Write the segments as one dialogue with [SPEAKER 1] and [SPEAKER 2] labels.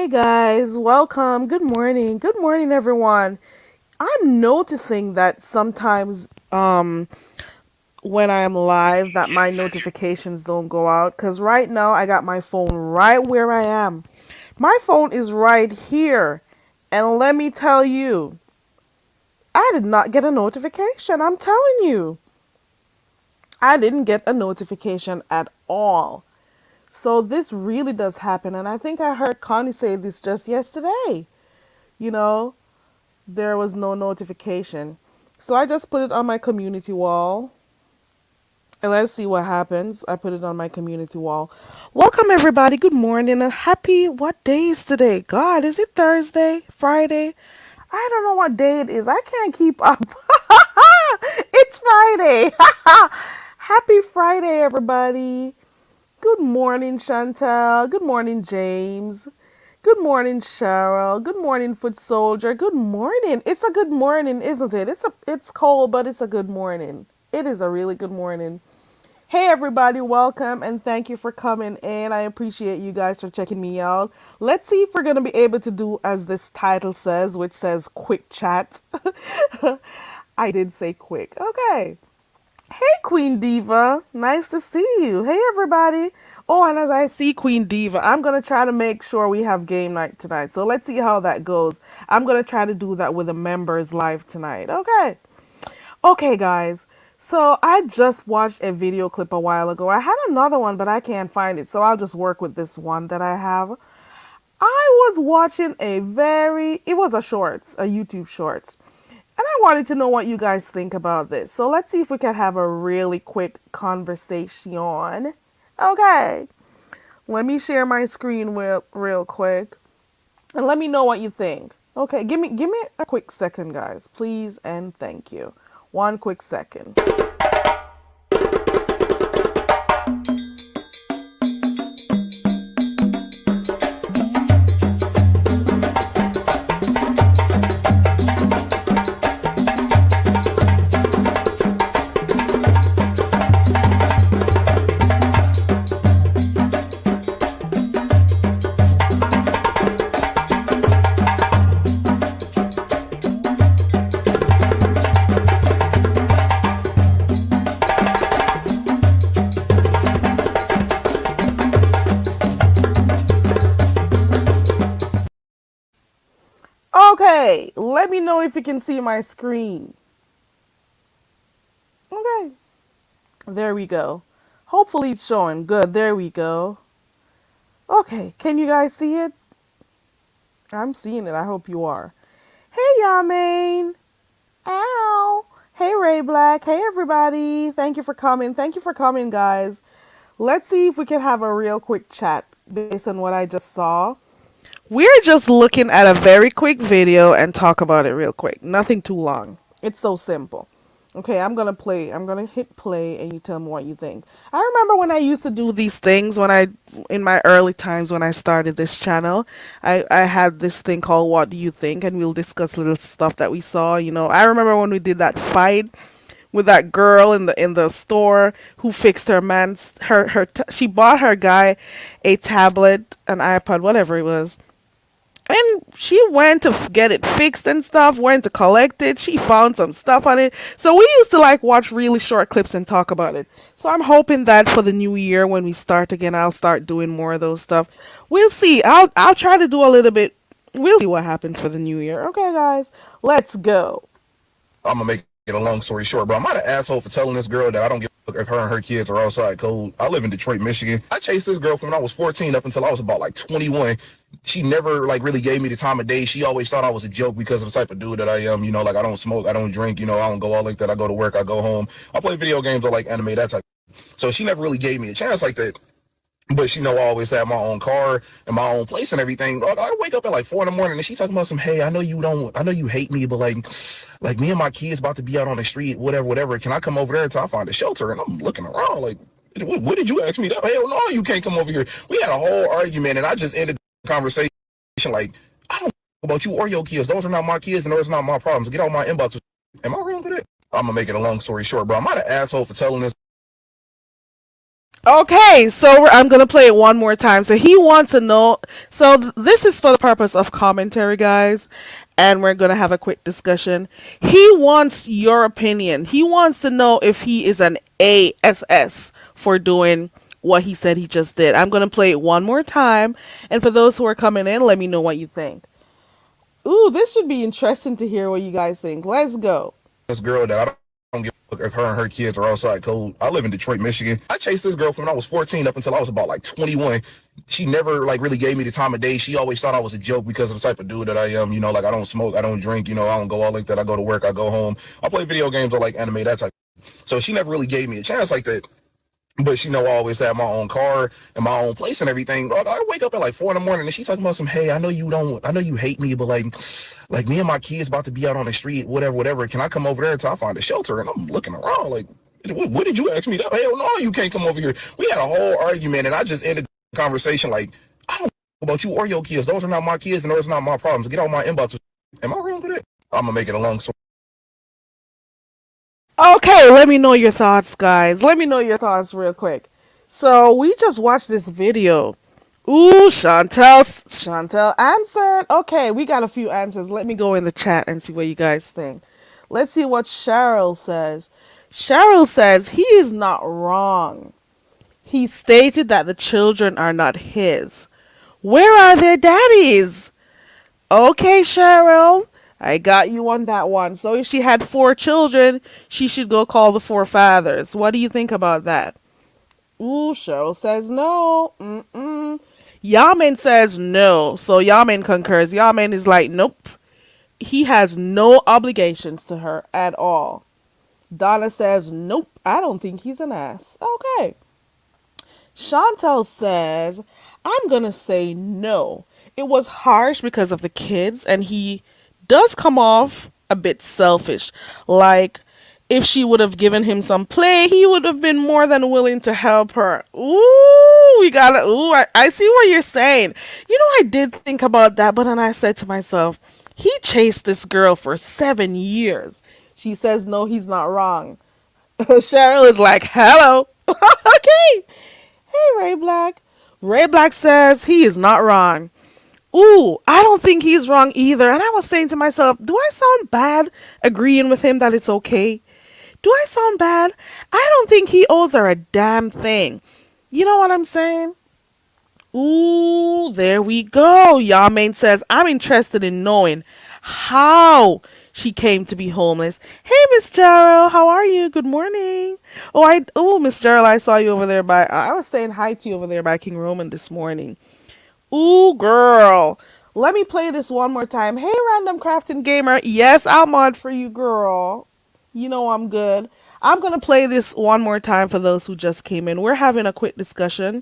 [SPEAKER 1] Hey guys, welcome. Good morning. Good morning, everyone. I'm noticing that sometimes when I am live that my notifications don't go out cuz right now I got my phone right where I am. My phone is right here. And let me tell you, I did not get a notification. I'm telling you. I didn't get a notification at all. So this really does happen and I think I heard Connie say this just yesterday. You know, there was no notification. So I just put it on my community wall and let's see what happens. I put it on my community wall. Welcome everybody. Good morning and happy what day is today? God, is it Thursday? Friday? I don't know what day it is. I can't keep up. It's Friday. Happy Friday everybody. Good morning Chantel. Good morning James. Good morning, Cheryl. Good morning, Foot Soldier. Good morning. It's a good morning, isn't it? It's cold, but it's a good morning. It is a really good morning. Hey everybody, welcome and thank you for coming in. I appreciate you guys for checking me out. Let's see if we're gonna be able to do as this title says, which says quick chat. I did say quick. Okay. Hey, Queen Diva. Nice to see you. Hey, everybody. Oh, and as I see Queen Diva, I'm going to try to make sure we have game night tonight. So let's see how that goes. I'm going to try to do that with the members live tonight. Okay. Okay, guys. So I just watched a video clip a while ago. I had another one, but I can't find it. So I'll just work with this one that I have. I was watching it was a shorts, a YouTube shorts. And I wanted to know what you guys think about this. So let's see if we can have a really quick conversation. Okay. Let me share my screen real quick. And let me know what you think. Okay, give me a quick second, guys. Please and thank you. One quick second. Okay, let me know if you can see my screen. Okay, there we go. Hopefully it's showing. Good, there we go. Okay, can you guys see it? I'm seeing it. I hope you are. Hey, Yamaine. Ow. Hey, Ray Black. Hey, everybody. Thank you for coming. Thank you for coming, guys. Let's see if we can have a real quick chat based on what I just saw. We're just looking at a very quick video and talk about it real quick. Nothing too long. It's so simple. Okay, I'm gonna play. I'm gonna hit play and you tell me what you think. I remember when I used to do these things in my early times when I started this channel. I had this thing called What Do You Think? And we'll discuss little stuff that we saw. I remember when we did that fight with that girl in the store who fixed her man's she bought her guy a tablet, an iPod, whatever it was, and she went to get it fixed and stuff, went to collect it. She found some stuff on it. So we used to like watch really short clips and talk about it. So I'm hoping that for the new year when we start again, I'll start doing more of those stuff. We'll see. I'll try to do a little bit. We'll see what happens for the new year. Okay, guys, let's go.
[SPEAKER 2] I'm gonna make it a long story short, bro. I'm not an asshole for telling this girl that I don't give a fuck if her and her kids are outside cold. I live in Detroit, Michigan. I chased this girl from when I was 14 up until I was about like 21. She never like really gave me the time of day. She always thought I was a joke because of the type of dude that I am. Like I don't smoke, I don't drink, I don't go all like that. I go to work, I go home. I play video games, I like anime, that type. So she never really gave me a chance like that. But she know I always have my own car and my own place and everything. Dog, I wake up at like 4 in the morning and she talking about hey, I know you hate me, but like me and my kids about to be out on the street, whatever. Can I come over there until I find a shelter? And I'm looking around like, what did you ask me that? Hell no, you can't come over here. We had a whole argument and I just ended the conversation like, I don't know about you or your kids. Those are not my kids and those are not my problems. Get out my inbox. Am I wrong for that? I'm gonna make it a long story short, bro. I'm not an asshole for telling this.
[SPEAKER 1] Okay, so I'm gonna play it one more time. So he wants to know. So this is for the purpose of commentary, guys, and we're gonna have a quick discussion. He wants your opinion. He wants to know if he is an ASS for doing what he said he just did. I'm gonna play it one more time, and for those who are coming in, let me know what you think. Ooh, this should be interesting to hear what you guys think. Let's go.
[SPEAKER 2] This girl that I don't give a fuck if her and her kids are outside cold. I live in Detroit, Michigan. I chased this girl from when I was 14 up until I was about like 21. She never like really gave me the time of day. She always thought I was a joke because of the type of dude that I am. You know, like I don't smoke, I don't drink, you know, I don't go out like that. I go to work, I go home. I play video games or like anime, that type. So she never really gave me a chance like that. But she know I always have my own car and my own place and everything. I wake up at like 4 in the morning and she talking about some, hey, I know you hate me, but like me and my kids about to be out on the street, whatever. Can I come over there until I find a shelter? And I'm looking around like, what did you ask me? Hell no, you can't come over here. We had a whole argument and I just ended the conversation like, I don't about you or your kids. Those are not my kids and those are not my problems. Get out my inbox. Am I wrong with it? I'm gonna make it a long story.
[SPEAKER 1] Okay, let me know your thoughts, guys. Let me know your thoughts real quick. So we just watched this video. Ooh, Chantel answered. Okay, we got a few answers. Let me go in the chat and see what you guys think. Let's see what Cheryl says. Cheryl says he is not wrong. He stated that the children are not his. Where are their daddies? Okay, Cheryl. I got you on that one. So if she had 4 children, she should go call the 4 fathers. What do you think about that? Ooh, Cheryl says no. Yaman says no. So Yaman concurs. Yaman is like, nope. He has no obligations to her at all. Donna says, nope. I don't think he's an ass. Okay. Chantel says, I'm going to say no. It was harsh because of the kids, and he does come off a bit selfish. Like, if she would have given him some play, he would have been more than willing to help her. Ooh, I see what you're saying. You know, I did think about that, but then I said to myself, he chased this girl for 7 years. She says, no, he's not wrong. Cheryl is like, hello. Okay. Hey, Ray Black. Ray Black says he is not wrong. Ooh, I don't think he's wrong either. And I was saying to myself, do I sound bad agreeing with him that it's okay? Do I sound bad? I don't think he owes her a damn thing. You know what I'm saying? Ooh, there we go. Yamain says, I'm interested in knowing how she came to be homeless. Hey, Miss Gerald, how are you? Good morning. Miss Gerald, I saw you over there I was saying hi to you over there by King Roman this morning. Ooh, girl. Let me play this one more time. Hey, Random Crafting Gamer. Yes, I'll mod for you, girl. You know I'm good. I'm going to play this one more time for those who just came in. We're having a quick discussion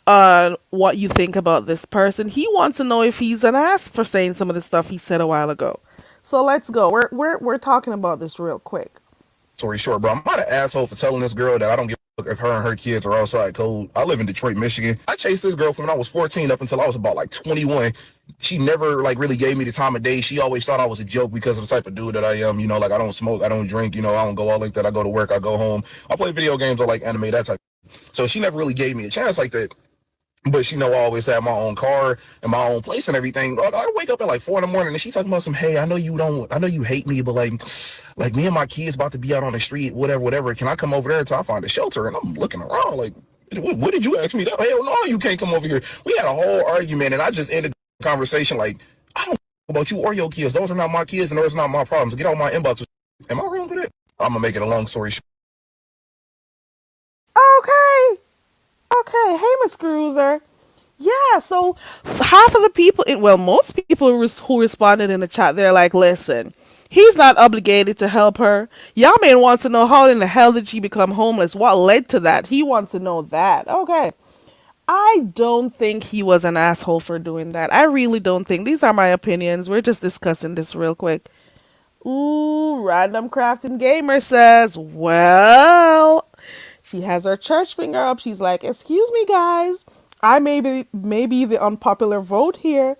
[SPEAKER 1] on what you think about this person. He wants to know if he's an ass for saying some of the stuff he said a while ago. So let's go. We're talking about this real quick.
[SPEAKER 2] Story short, bro, I'm not an asshole for telling this girl that I don't give a fuck if her and her kids are outside cold. I live in Detroit, Michigan. I chased this girl from when I was 14 up until I was about like 21. She never like really gave me the time of day. She always thought I was a joke because of the type of dude that I am. You know, like I don't smoke, I don't drink, you know, I don't go out like that. I go to work, I go home. I play video games or like anime, that type. So she never really gave me a chance like that. But she know I always have my own car and my own place and everything. I wake up at like 4 in the morning and she talking about some, hey, I know you hate me, but like me and my kids about to be out on the street, whatever. Can I come over there until I find a shelter? And I'm looking around like, what did you ask me? Hell no, you can't come over here. We had a whole argument and I just ended the conversation like, I don't about you or your kids. Those are not my kids and those are not my problems. Get out my inbox. Am I wrong with it? I'm gonna make it a long story short.
[SPEAKER 1] Okay. Okay. Hey, Miss Cruiser. Yeah, so half of the people, most people who responded in the chat, they're like, listen, he's not obligated to help her. Yaman wants to know how in the hell did she become homeless? What led to that? He wants to know that. Okay. I don't think he was an asshole for doing that. I really don't think. These are my opinions. We're just discussing this real quick. Ooh, Random Crafting Gamer says, well, she has her church finger up. She's like, excuse me, guys. I may be the unpopular vote here,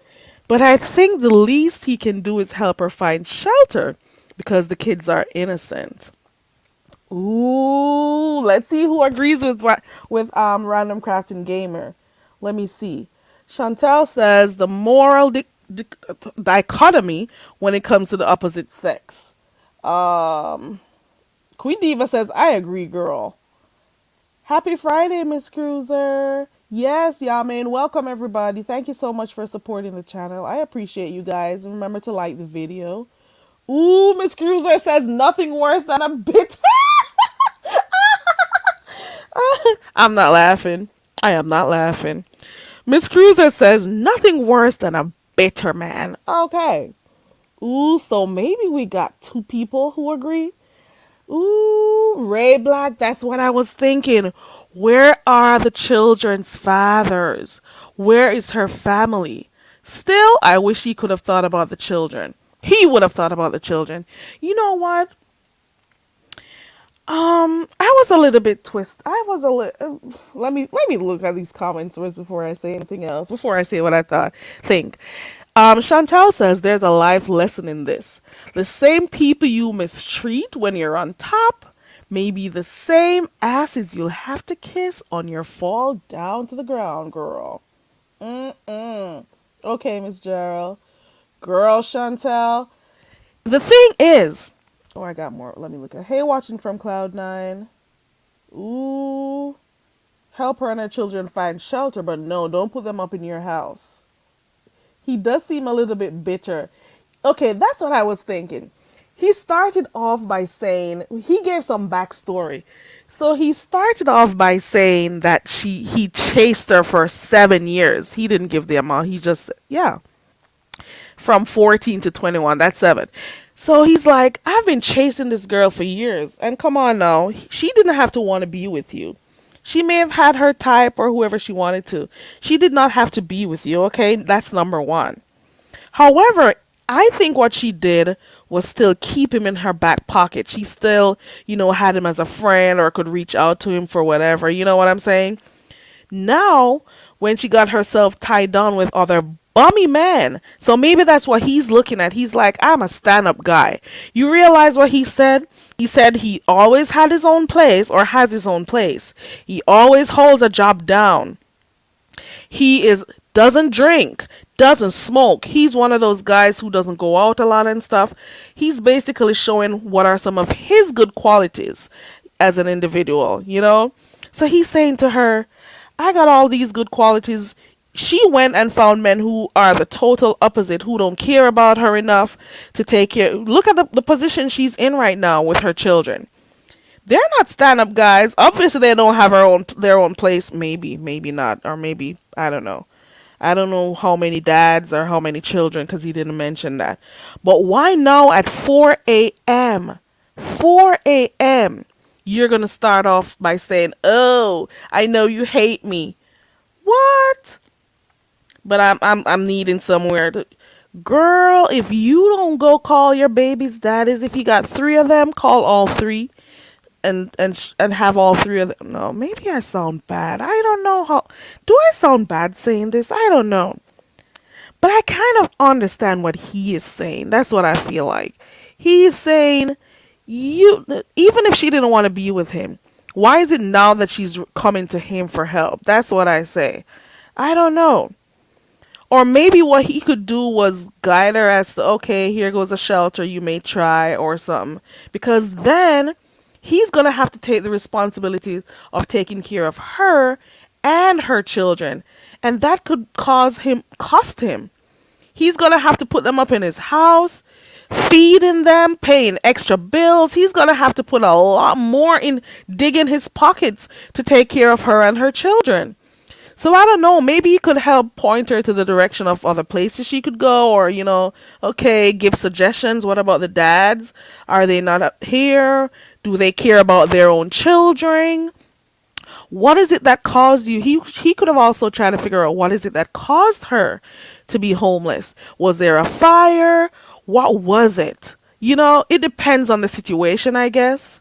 [SPEAKER 1] but I think the least he can do is help her find shelter because the kids are innocent. Ooh, let's see who agrees with Random Crafting Gamer. Let me see. Chantel says the moral dichotomy when it comes to the opposite sex. Um, Queen Diva says I agree, girl. Happy Friday, Miss Cruiser. Yes, Yamin. Welcome, everybody. Thank you so much for supporting the channel. I appreciate you guys. And remember to like the video. Ooh, Miss Cruiser says nothing worse than a bitter. I'm not laughing. I am not laughing. Miss Cruiser says nothing worse than a bitter man. Okay. Ooh, so maybe we got two people who agree. Ooh, Ray Black, that's what I was thinking. Where are the children's fathers? Where is her family? Still, I wish he could have thought about the children. He would have thought about the children. You know what? I was a little bit twist. I was a little. Let me look at these comments first before I say anything else. Before I say what I think. Chantel says there's a life lesson in this. The same people you mistreat when you're on top may be the same asses you'll have to kiss on your fall down to the ground, girl. Mm-mm. Okay, Miss Gerald. Girl, Chantel. The thing is, oh, I got more. Let me look at. Hey, watching from Cloud9. Ooh. Help her and her children find shelter, but no, don't put them up in your house. He does seem a little bit bitter. Okay, that's what I was thinking. He started off by saying he gave some backstory. So he started off by saying that he chased her for 7 years. He didn't give the amount. He just from 14 to 21. That's 7. So he's like, I've been chasing this girl for years. And come on now, she didn't have to want to be with you. She may have had her type or whoever she wanted to. She did not have to be with you, okay? That's number one. However, I think what she did was still keep him in her back pocket. She still, had him as a friend or could reach out to him for whatever. You know what I'm saying? Now, when she got herself tied down with other bummy men, so maybe that's what he's looking at. He's like, I'm a stand-up guy. You realize what he said? He said he always had his own place or has his own place. He always holds a job down. He doesn't drink, doesn't smoke. He's one of those guys who doesn't go out a lot and stuff. He's basically showing what are some of his good qualities as an individual. So he's saying to her, I got all these good qualities. She went and found men who are the total opposite, who don't care about her enough to take care. Look at the position she's in right now with her children. They're not stand-up guys. Obviously, they don't have their own place. Maybe not, or maybe I don't know. I don't know how many dads or how many children because he didn't mention that. But why now at 4 a.m.? 4 a.m. You're gonna start off by saying, "Oh, I know you hate me." What? But I'm needing somewhere to. Girl, if you don't go call your baby's daddies, if you got 3 of them, call all 3 and have all 3 of them. No, maybe I sound bad. I don't know how. Do I sound bad saying this? I don't know. But I kind of understand what he is saying. That's what I feel like. He's saying, you, even if she didn't want to be with him, why is it now that she's coming to him for help? That's what I say. I don't know. Or maybe what he could do was guide her as to, okay, here goes a shelter you may try or something. Because then he's going to have to take the responsibility of taking care of her and her children. And that could cost him. He's going to have to put them up in his house, feeding them, paying extra bills. He's going to have to put a lot more in digging his pockets to take care of her and her children. So I don't know, maybe you could help point her to the direction of other places she could go, or, okay, give suggestions. What about the dads? Are they not up here? Do they care about their own children? What is it that caused you? He could have also tried to figure out what is it that caused her to be homeless. Was there a fire? What was it? It depends on the situation, I guess.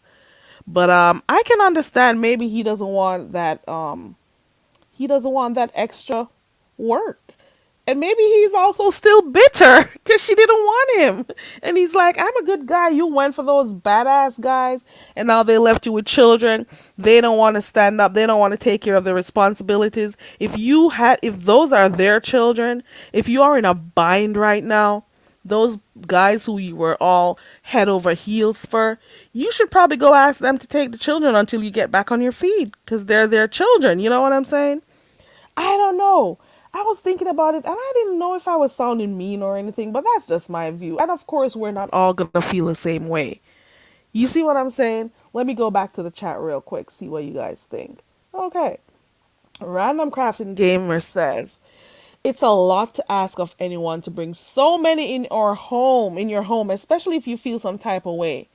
[SPEAKER 1] But I can understand maybe he doesn't want that extra work. And maybe he's also still bitter because she didn't want him. And he's like, I'm a good guy. You went for those badass guys, and now they left you with children. They don't want to stand up. They don't want to take care of their responsibilities. If those are their children, if you are in a bind right now, those guys who you were all head over heels for, you should probably go ask them to take the children until you get back on your feet because they're their children. You know what I'm saying? I don't know. I was thinking about it and I didn't know if I was sounding mean or anything, but that's just my view. And of course, we're not all going to feel the same way. You see what I'm saying? Let me go back to the chat real quick, see what you guys think. Okay. Random Crafting Gamer says, it's a lot to ask of anyone to bring so many in your home, especially if you feel some type of way.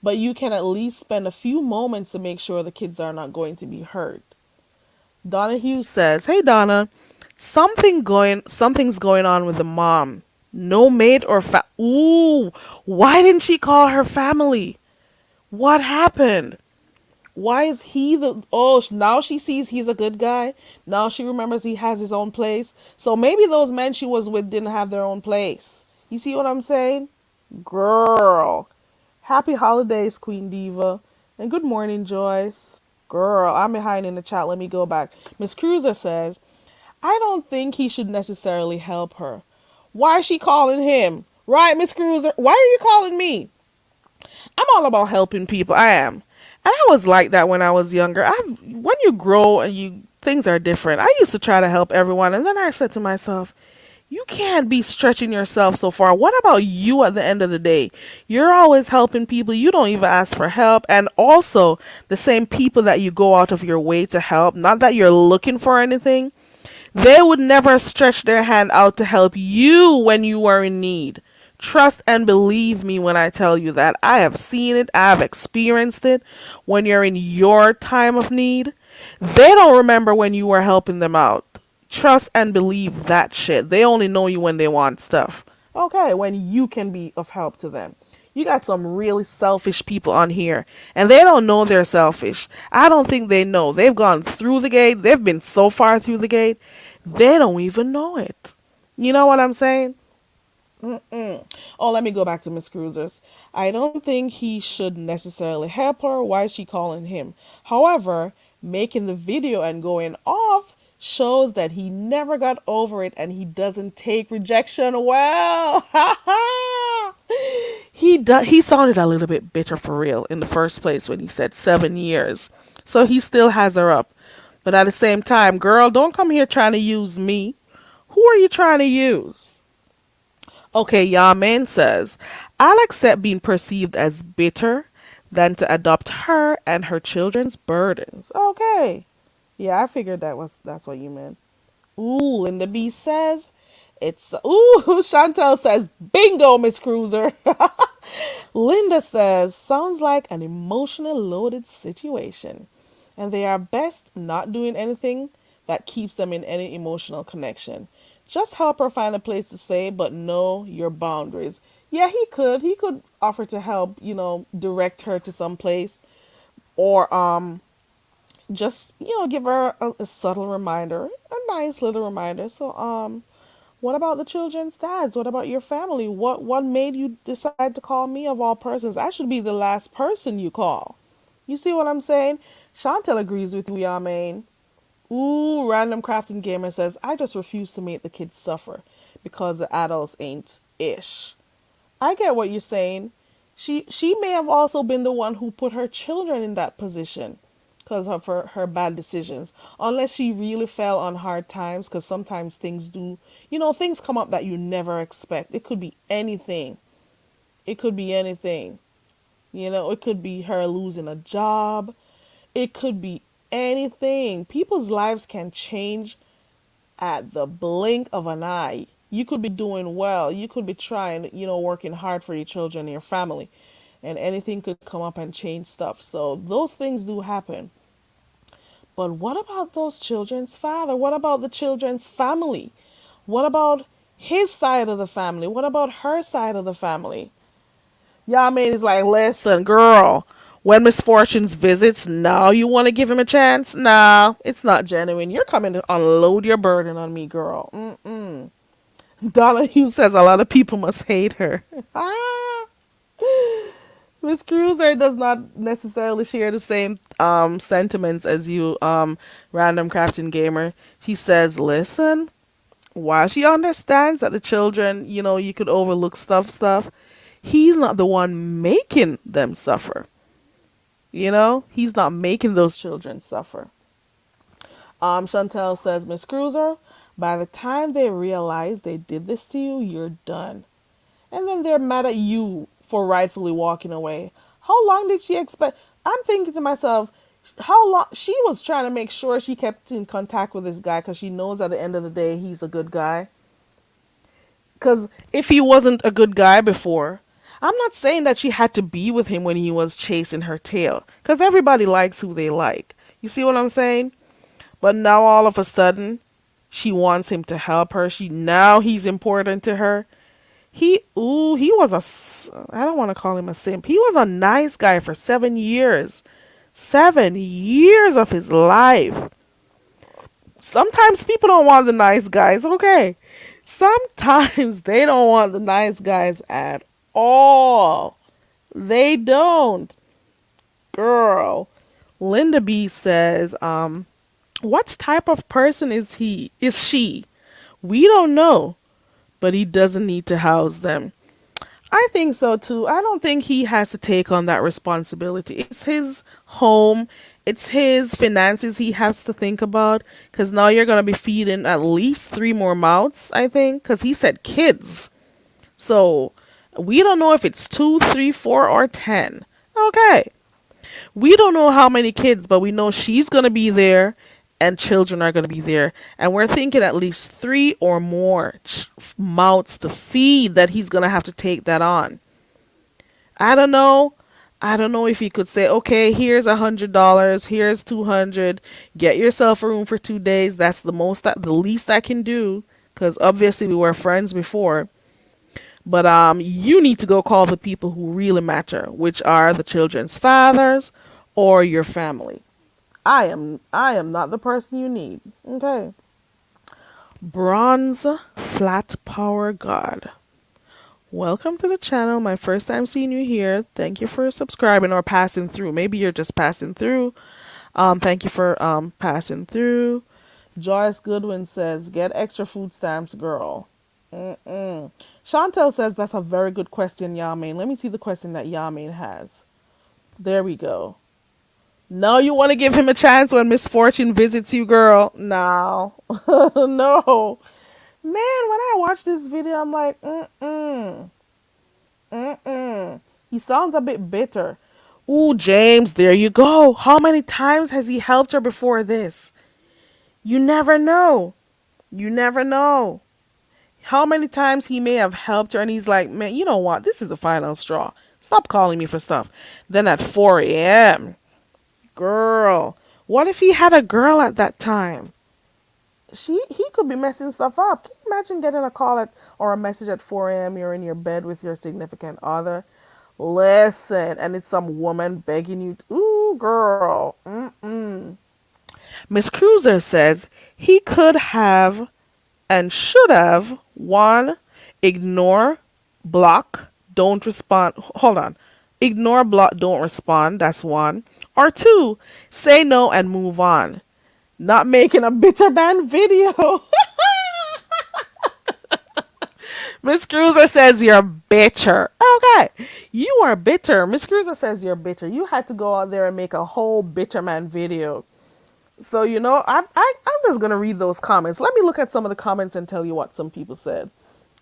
[SPEAKER 1] But you can at least spend a few moments to make sure the kids are not going to be hurt. Donna Hughes says, "Hey Donna, something's going on with the mom. No maid or Ooh, why didn't she call her family? What happened? Why is he the now she sees he's a good guy. Now she remembers he has his own place. So maybe those men she was with didn't have their own place. You see what I'm saying? Girl. Happy holidays, Queen Diva. And good morning, Joyce. Girl, I'm behind in the chat. Let me go back. Miss Cruiser says, I don't think he should necessarily help her. Why is she calling him? Right, Miss Cruiser? Why are you calling me? I'm all about helping people. I am. And I was like that when I was younger. When you grow and things are different. I used to try to help everyone, and then I said to myself, you can't be stretching yourself so far. What about you at the end of the day? You're always helping people. You don't even ask for help. And also, the same people that you go out of your way to help, not that you're looking for anything, they would never stretch their hand out to help you when you are in need. Trust and believe me when I tell you that. I have seen it. I have experienced it. When you're in your time of need, they don't remember when you were helping them out. Trust and believe that shit. They only know you when they want stuff. Okay, when you can be of help to them. You got some really selfish people on here, and they don't know they're selfish. I don't think they know. They've gone through the gate. They've been so far through the gate, they don't even know it. You know what I'm saying? Oh, let me go back to Miss Cruisers. I don't think he should necessarily help her. Why is she calling him? However, making the video and going off shows that he never got over it and he doesn't take rejection well. He sounded a little bit bitter for real in the first place when he said 7 years. So he still has her up. But at the same time, girl, don't come here trying to use me. Who are you trying to use? Okay, Yaman says, I'll accept being perceived as bitter than to adopt her and her children's burdens. Okay. Yeah, I figured that's what you meant. Ooh, Linda B says, Chantel says, bingo, Miss Cruiser. Linda says, sounds like an emotional loaded situation. And they are best not doing anything that keeps them in any emotional connection. Just help her find a place to stay, but know your boundaries. Yeah, he could. He could offer to help, direct her to some place. Or just, give her a subtle reminder, a nice little reminder. So, what about the children's dads? What about your family? What made you decide to call me of all persons? I should be the last person you call. You see what I'm saying? Chantel agrees with you, Yamaine. Ooh, Random Crafting Gamer says, I just refuse to make the kids suffer because the adults ain't ish. I get what you're saying. She may have also been the one who put her children in that position because of her bad decisions. Unless she really fell on hard times, because sometimes things do, things come up that you never expect. It could be anything. It could be anything. It could be her losing a job. It could be anything. People's lives can change at the blink of an eye. You could be doing well. You could be trying, working hard for your children and your family. And anything could come up and change stuff. So those things do happen. But what about those children's father? What about the children's family? What about his side of the family? What about her side of the family? Yamin is like, listen, girl, when misfortunes visits, now you want to give him a chance? Nah, it's not genuine. You're coming to unload your burden on me, girl. Donna Hughes says a lot of people must hate her. Ah. Miss Cruiser does not necessarily share the same sentiments as you, random crafting gamer. She says, listen, while she understands that the children, you could overlook stuff, he's not the one making them suffer. He's not making those children suffer. Chantel says, Miss Cruiser, by the time they realize they did this to you, you're done. And then they're mad at you for rightfully walking away. How long did she expect? I'm thinking to myself, how long she was trying to make sure she kept in contact with this guy because she knows at the end of the day he's a good guy. Because if he wasn't a good guy before, I'm not saying that she had to be with him when he was chasing her tail. Because everybody likes who they like. You see what I'm saying? But now all of a sudden, she wants him to help her. Now he's important to her. He was I don't want to call him a simp. He was a nice guy for 7 years. 7 years of his life. Sometimes people don't want the nice guys, okay? Sometimes they don't want the nice guys at all. They don't. Girl. Linda B says, what type of person is he? Is she? We don't know, but he doesn't need to house them. I think so too. I don't think he has to take on that responsibility. It's his home, it's his finances he has to think about. Because now you're going to be feeding at least 3 more mouths, I think. Because he said kids. So we don't know if it's 2, 3, 4, or 10. Okay. We don't know how many kids, but we know she's going to be there and children are going to be there. And we're thinking at least 3 or more mouths to feed that he's going to have to take that on. I don't know. I don't know if he could say, okay, here's $100, here's 200, get yourself a room for 2 days. That's the least I can do. Because obviously we were friends before. But you need to go call the people who really matter, which are the children's fathers or your family. I am not the person you need. Okay. Bronze Flat Power God. Welcome to the channel. My first time seeing you here. Thank you for subscribing or passing through. Maybe you're just passing through. Thank you for passing through. Joyce Goodwin says, get extra food stamps, girl. Chantel says, that's a very good question, Yamin. Let me see the question that Yamin has. There we go. No, you want to give him a chance when misfortune visits you, girl? No. No. Man, when I watch this video, I'm like, He sounds a bit bitter. Ooh, James, there you go. How many times has he helped her before this? You never know. You never know. How many times he may have helped her and he's like, man, you know what? This is the final straw. Stop calling me for stuff. Then at 4 a.m., girl, what if he had a girl at that time? He could be messing stuff up. Can you imagine getting a call or a message at 4 a.m. You're in your bed with your significant other? Listen, and it's some woman begging you. Ooh, girl. Miss Cruiser says he could have and should have: 1, ignore, block, don't respond. Hold on. Ignore, block, don't respond. That's 1. Or 2, say no and move on. Not making a bitter man video. Miss Cruiser says you're bitter. Okay. You are bitter. Miss Cruiser says you're bitter. You had to go out there and make a whole bitter man video. So, I'm just going to read those comments. Let me look at some of the comments and tell you what some people said.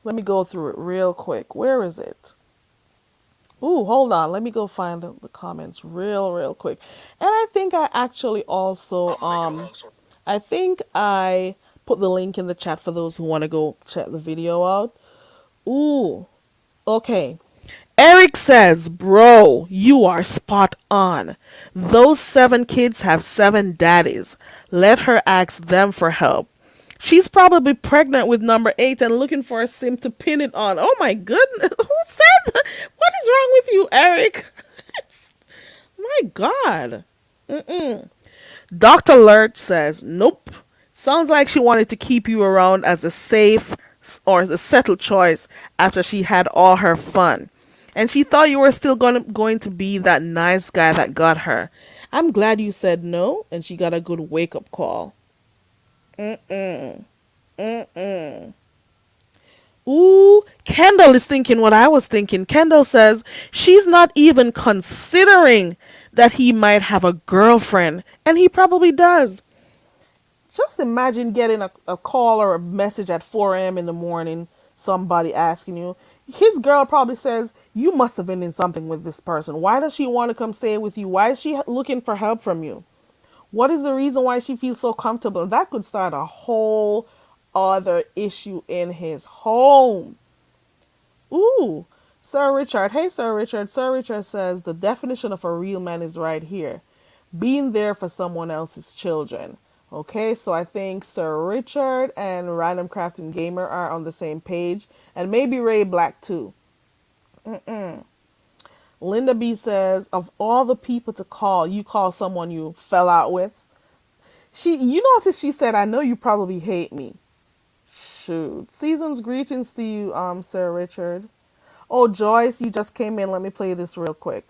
[SPEAKER 1] Let me go through it real quick. Where is it? Ooh, hold on. Let me go find the comments real quick. And I think I actually also, I think I put the link in the chat for those who want to go check the video out. Ooh, okay. Eric says, bro, you are spot on. Those 7 kids have 7 daddies. Let her ask them for help. She's probably pregnant with number 8 and looking for a sim to pin it on. Oh my goodness. Who said that? What is wrong with you, Eric? My God. Dr. Lurt says, nope. Sounds like she wanted to keep you around as a safe or a settled choice after she had all her fun. And she thought you were still going to be that nice guy that got her. I'm glad you said no, and she got a good wake up call. Mm-mm. Mm-mm. Ooh, Kendall is thinking what I was thinking. Kendall says she's not even considering that he might have a girlfriend, and he probably does. Just imagine getting a call or a message at 4 a.m. in the morning, somebody asking you. His girl probably says, you must have been in something with this person. Why does she want to come stay with you? Why is she looking for help from you? What is the reason why she feels so comfortable? That could start a whole other issue in his home. Ooh, Sir Richard. Hey, Sir Richard. Sir Richard says the definition of a real man is right here, being there for someone else's children. Okay, so I think Sir Richard and Random Crafting Gamer are on the same page, and maybe Ray Black too. Linda B says, of all the people to call, you call someone you fell out with. You notice she said, I know you probably hate me. Shoot. Season's greetings to you, Sir Richard. Oh, Joyce, you just came in. Let me play this real quick.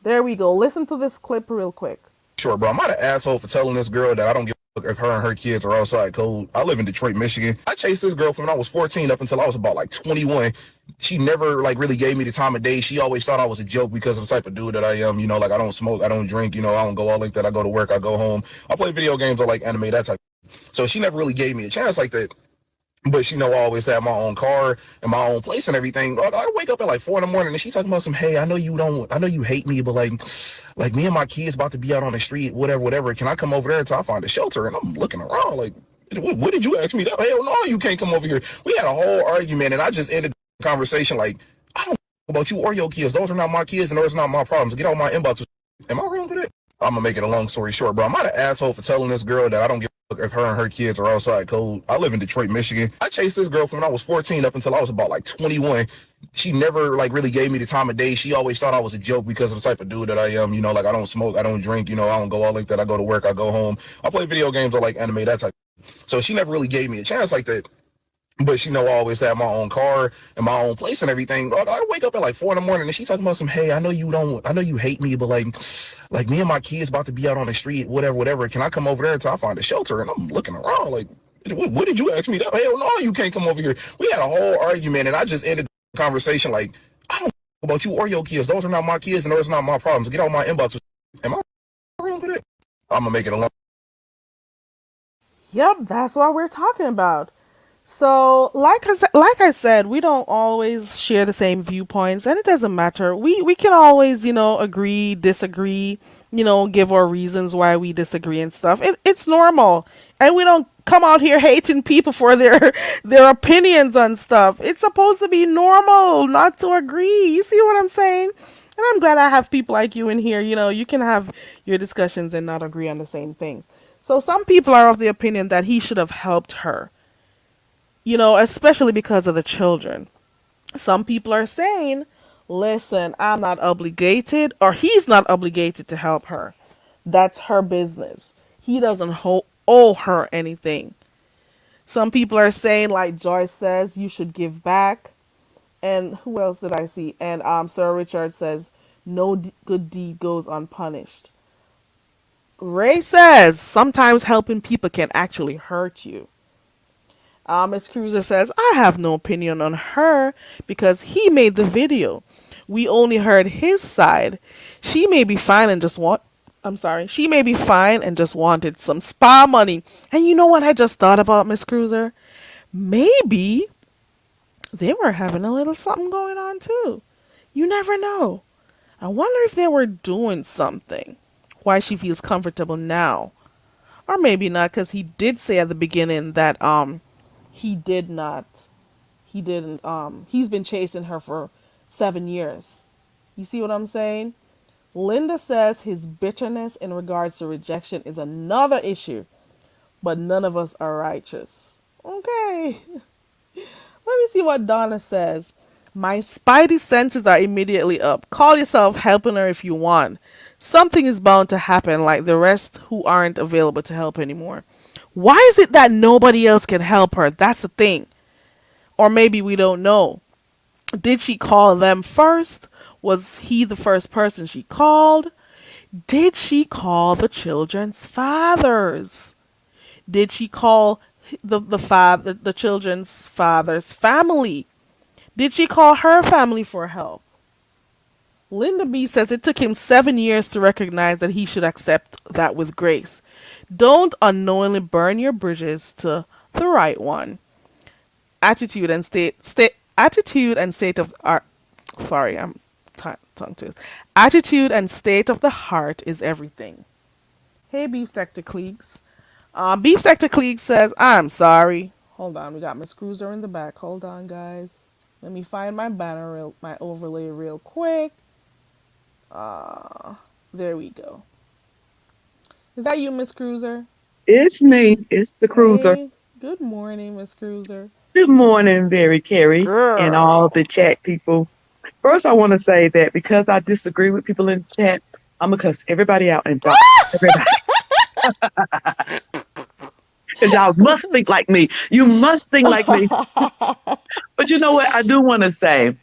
[SPEAKER 1] There we go. Listen to this clip real quick.
[SPEAKER 2] Sure, bro. I'm not an asshole for telling this girl that I don't give a fuck if her and her kids are outside cold. I live in Detroit, Michigan. I chased this girl from when I was 14 up until I was about like 21. She never like really gave me the time of day. She always thought I was a joke because of the type of dude that I am. You know, like I don't smoke, I don't drink, you know, I don't go out like that. I go to work, I go home. I play video games or like anime, that type. So she never really gave me a chance like that. But she know I always have my own car and my own place and everything. I wake up at like 4 in the morning and she talking about some, hey, I know you hate me, but like me and my kids about to be out on the street, whatever. Can I come over there until I find a shelter? And I'm looking around like, what did you ask me that? Hell no, you can't come over here. We had a whole argument and I just ended the conversation like, I don't know about you or your kids. Those are not my kids and those are not my problems. Get out my inbox. Am I wrong for that? I'm gonna make it a long story short, bro. I'm not an asshole for telling this girl that I don't give a fuck if her and her kids are outside cold. I live in Detroit, Michigan. I chased this girl from when I was 14 up until I was about like 21. She never like really gave me the time of day. She always thought I was a joke because of the type of dude that I am. You know, like I don't smoke, I don't drink, you know, I don't go out like that. I go to work, I go home. I play video games or like anime, that type. So she never really gave me a chance like that. But she know I always have my own car and my own place and everything. I wake up at like 4 in the morning and she talking about some, hey, I know you hate me, but like me and my kids about to be out on the street, whatever. Can I come over there until I find a shelter? And I'm looking around like, what did you ask me that? Hell no, you can't come over here. We had a whole argument and I just ended the conversation like, I don't know about you or your kids. Those are not my kids and those are not my problems. Get out my inbox. Am I wrong for that? I'm gonna make it a long.
[SPEAKER 1] Yep, that's what we're talking about. So, like I said, we don't always share the same viewpoints, and it doesn't matter. We can always, agree, disagree, give our reasons why we disagree and stuff. It's normal, and we don't come out here hating people for their their opinions on stuff. It's supposed to be normal not to agree. You see what I'm saying? And I'm glad I have people like you in here. You can have your discussions and not agree on the same thing. So some people are of the opinion that he should have helped her, especially because of the children. Some people are saying, listen, I'm not obligated, or he's not obligated to help her. That's her business. He doesn't owe her anything. Some people are saying, like Joyce says, you should give back. And who else did I see? And Sir Richard says, no good deed goes unpunished. Ray says, sometimes helping people can actually hurt you. Miss Cruiser says, I have no opinion on her because he made the video. We only heard his side. She may be fine and just want I'm sorry. She may be fine and just wanted some spa money. And you know what I just thought about, Miss Cruiser? Maybe they were having a little something going on too. You never know. I wonder if they were doing something. Why she feels comfortable now. Or maybe not, because he did say at the beginning that he did not he didn't he's been chasing her for 7 years. You see what I'm saying? Linda says his bitterness in regards to rejection is another issue, but none of us are righteous. Okay. Let me see what Donna says. My spidey senses are immediately up. Call yourself helping her if you want. Something is bound to happen, like the rest who aren't available to help anymore. Why is it that nobody else can help her? That's the thing. Or maybe we don't know. Did she call them first? Was he the first person she called? Did she call the children's fathers? Did she call the children's father's family? Did she call her family for help? Linda B says it took him 7 years to recognize that he should accept that with grace. Don't unknowingly burn your bridges to the right one. Attitude and state of art. Sorry, I'm tongue twist. Attitude and state of the heart is everything. Hey, Beef Sector Cleeks. Beef Sector Cleeks says, I'm sorry. Hold on, we got Miss Cruiser in the back. Hold on, guys. Let me find my my overlay real quick. There we go. Is that you, Miss Cruiser?
[SPEAKER 3] It's me. It's the cruiser.
[SPEAKER 1] Hey, good morning, Miss Cruiser.
[SPEAKER 3] Good morning, Very Carrie, and all
[SPEAKER 1] Girl.
[SPEAKER 3] the chat people. First, I want to say that because I disagree with people in the chat, I'm going to cuss everybody out and block everybody. Because y'all must think like me. You must think like me. But you know what? I do want to say,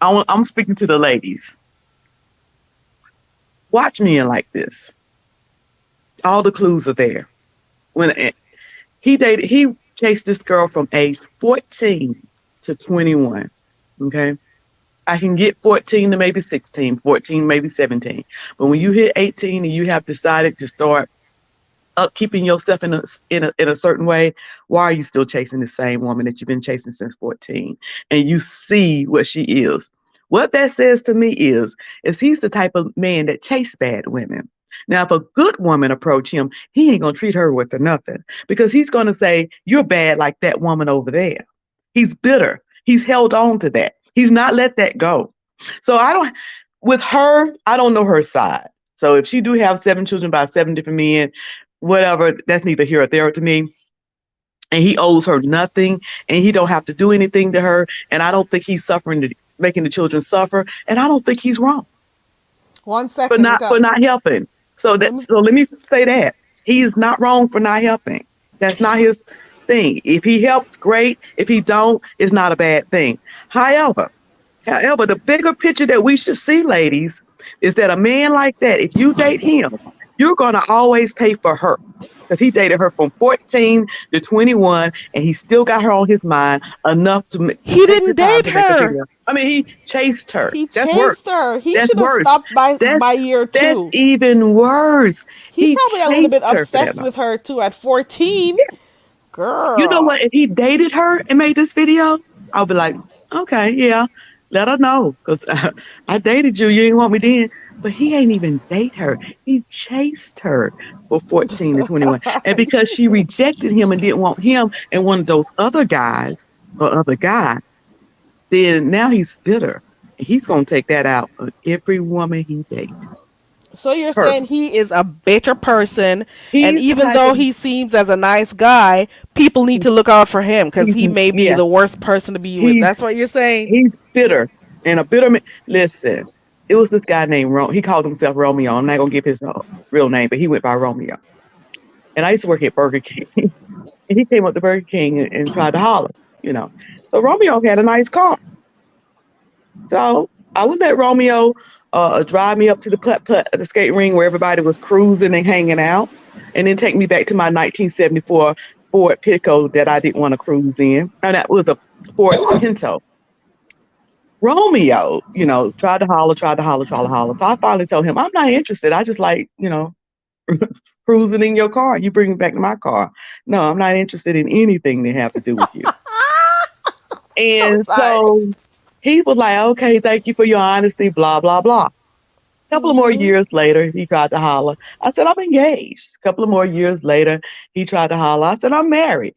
[SPEAKER 3] I'm speaking to the ladies. Watch men like this. All the clues are there. When he chased this girl from age 14 to 21. Okay. I can get 14 to maybe 16, 14, maybe 17. But when you hit 18 and you have decided to start upkeeping yourself in a certain way, why are you still chasing the same woman that you've been chasing since 14? And you see what she is. What that says to me is he's the type of man that chase bad women. Now, if a good woman approach him, he ain't gonna treat her with nothing because he's gonna say, you're bad like that woman over there. He's bitter. He's held on to that. He's not let that go. So with her, I don't know her side. So if she do have 7 children by 7 different men, whatever, that's neither here or there to me. And he owes her nothing and he don't have to do anything to her. And I don't think he's making the children suffer. And I don't think he's wrong
[SPEAKER 1] 1 second.
[SPEAKER 3] for not helping. So let me say that. He is not wrong for not helping. That's not his thing. If he helps, great. If he don't, it's not a bad thing. However, the bigger picture that we should see, ladies, is that a man like that, if you date him, you're going to always pay for her. Because he dated her from 14 to 21, and he still got her on his mind enough to
[SPEAKER 1] He didn't date her.
[SPEAKER 3] I mean, he chased her.
[SPEAKER 1] He
[SPEAKER 3] That's
[SPEAKER 1] chased
[SPEAKER 3] worse.
[SPEAKER 1] her. He
[SPEAKER 3] That's
[SPEAKER 1] should have
[SPEAKER 3] worse.
[SPEAKER 1] stopped by year 2.
[SPEAKER 3] That's even worse.
[SPEAKER 1] He probably a little bit
[SPEAKER 3] chased her for
[SPEAKER 1] obsessed
[SPEAKER 3] that
[SPEAKER 1] with her too at 14. Girl.
[SPEAKER 3] You know what? If he dated her and made this video, I'll be like, okay, yeah, let her know. Because I dated you. You didn't want me then. But he ain't even date her. He chased her for 14 to 21. And because she rejected him and didn't want him and one of those other guys or other guy, then now he's bitter. He's going to take that out on every woman he dates.
[SPEAKER 1] So you're saying he is a bitter person, and
[SPEAKER 3] He's
[SPEAKER 1] even though he seems as a nice guy, people need to look out for him because he may be the worst person to be with. That's what you're saying?
[SPEAKER 3] He's bitter. And a bitter man. Listen, it was this guy named he called himself Romeo. I'm not going to give his real name, but he went by Romeo. And I used to work at Burger King. And he came up to Burger King and tried to holler, you know. So Romeo had a nice car. So I would let Romeo drive me up to the skate ring where everybody was cruising and hanging out, and then take me back to my 1974 Ford Pico that I didn't want to cruise in. And that was a Ford Pinto. Romeo, tried to holler. So I finally told him, I'm not interested. I just like, cruising in your car. You bring me back to my car. No, I'm not interested in anything that have to do with you. And so he was like, okay, thank you for your honesty, blah, blah, blah. A couple of more years later, he tried to holler. I said, I'm engaged. A couple of more years later, he tried to holler. I said, I'm married.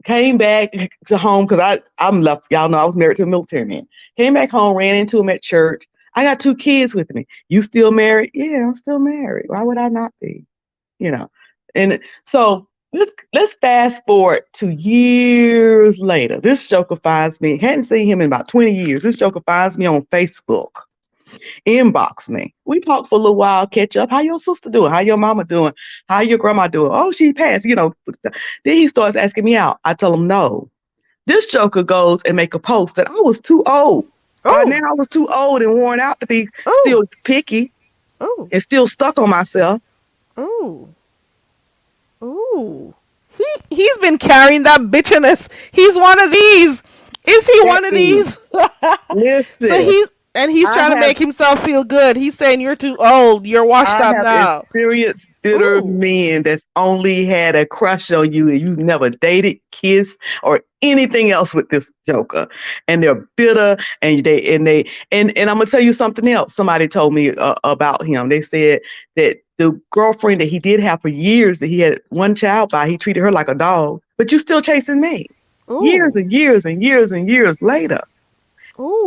[SPEAKER 3] Came back to home because I'm left. Y'all know I was married to a military man. Came back home, ran into him at church. I got 2 kids with me. You still married? Yeah, I'm still married. Why would I not be? And so let's fast forward to years later. This joker finds me. Hadn't seen him in about 20 years. This joker finds me on Facebook. Inbox me. We talk for a little while, catch up. How your sister doing? How your mama doing? How your grandma doing? Oh, she passed. Then he starts asking me out. I tell him no. This joker goes and make a post that I was too old. By now
[SPEAKER 1] Oh,
[SPEAKER 3] I was too old and worn out to be
[SPEAKER 1] oh,
[SPEAKER 3] still picky
[SPEAKER 1] oh,
[SPEAKER 3] and still stuck on myself.
[SPEAKER 1] oh, oh. He's been carrying that bitchiness. He's one of these. Is he one of
[SPEAKER 3] Hey,
[SPEAKER 1] these? So
[SPEAKER 3] listen,
[SPEAKER 1] he's
[SPEAKER 3] I
[SPEAKER 1] trying to
[SPEAKER 3] have
[SPEAKER 1] make himself feel good. He's saying you're too old. You're washed
[SPEAKER 3] I
[SPEAKER 1] up
[SPEAKER 3] have
[SPEAKER 1] now.
[SPEAKER 3] experienced bitter
[SPEAKER 1] Ooh,
[SPEAKER 3] men that's only had a crush on you and you never dated, kissed, or anything else with this joker. And they're bitter and I'm gonna tell you something else. Somebody told me about him. They said that the girlfriend that he did have for years that he had one child by, he treated her like a dog. But you still chasing me. Years
[SPEAKER 1] ooh,
[SPEAKER 3] and years and years and years later.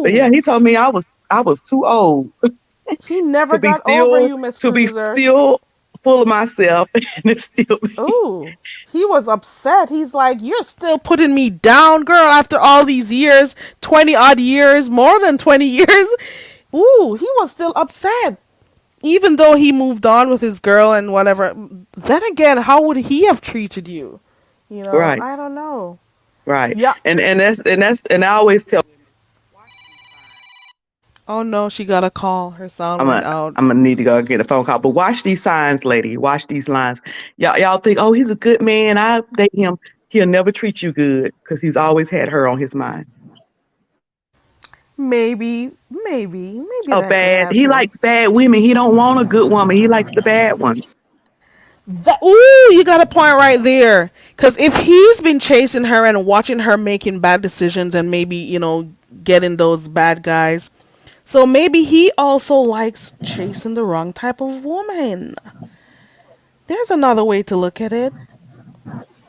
[SPEAKER 3] But yeah,
[SPEAKER 1] ooh.
[SPEAKER 3] he told me I was too old
[SPEAKER 1] He
[SPEAKER 3] to
[SPEAKER 1] never
[SPEAKER 3] be
[SPEAKER 1] got over
[SPEAKER 3] still
[SPEAKER 1] you, Miss
[SPEAKER 3] to be
[SPEAKER 1] Cruiser.
[SPEAKER 3] still full of myself and it's still me.
[SPEAKER 1] Ooh, he was upset. He's like, "You're still putting me down, girl, after all these years, 20 odd years, more than 20 years." Ooh, he was still upset. Even though he moved on with his girl and whatever. Then again, how would he have treated you?
[SPEAKER 3] Right,
[SPEAKER 1] I don't know.
[SPEAKER 3] right.
[SPEAKER 1] Yeah.
[SPEAKER 3] And I always tell
[SPEAKER 1] Oh no, she got a call. Her sound
[SPEAKER 3] I'm
[SPEAKER 1] went
[SPEAKER 3] a
[SPEAKER 1] out.
[SPEAKER 3] I'm gonna need to go get a phone call. But watch these signs, lady. Watch these lines. Y'all think, oh, he's a good man. I date him. He'll never treat you good because he's always had her on his mind.
[SPEAKER 1] Maybe
[SPEAKER 3] A
[SPEAKER 1] that could
[SPEAKER 3] bad. He
[SPEAKER 1] happen.
[SPEAKER 3] likes bad women. He don't want a good woman. He likes the bad one.
[SPEAKER 1] Ooh, you got a point right there. Because if he's been chasing her and watching her making bad decisions and maybe, getting those bad guys, so maybe he also likes chasing the wrong type of woman. There's another way to look at it.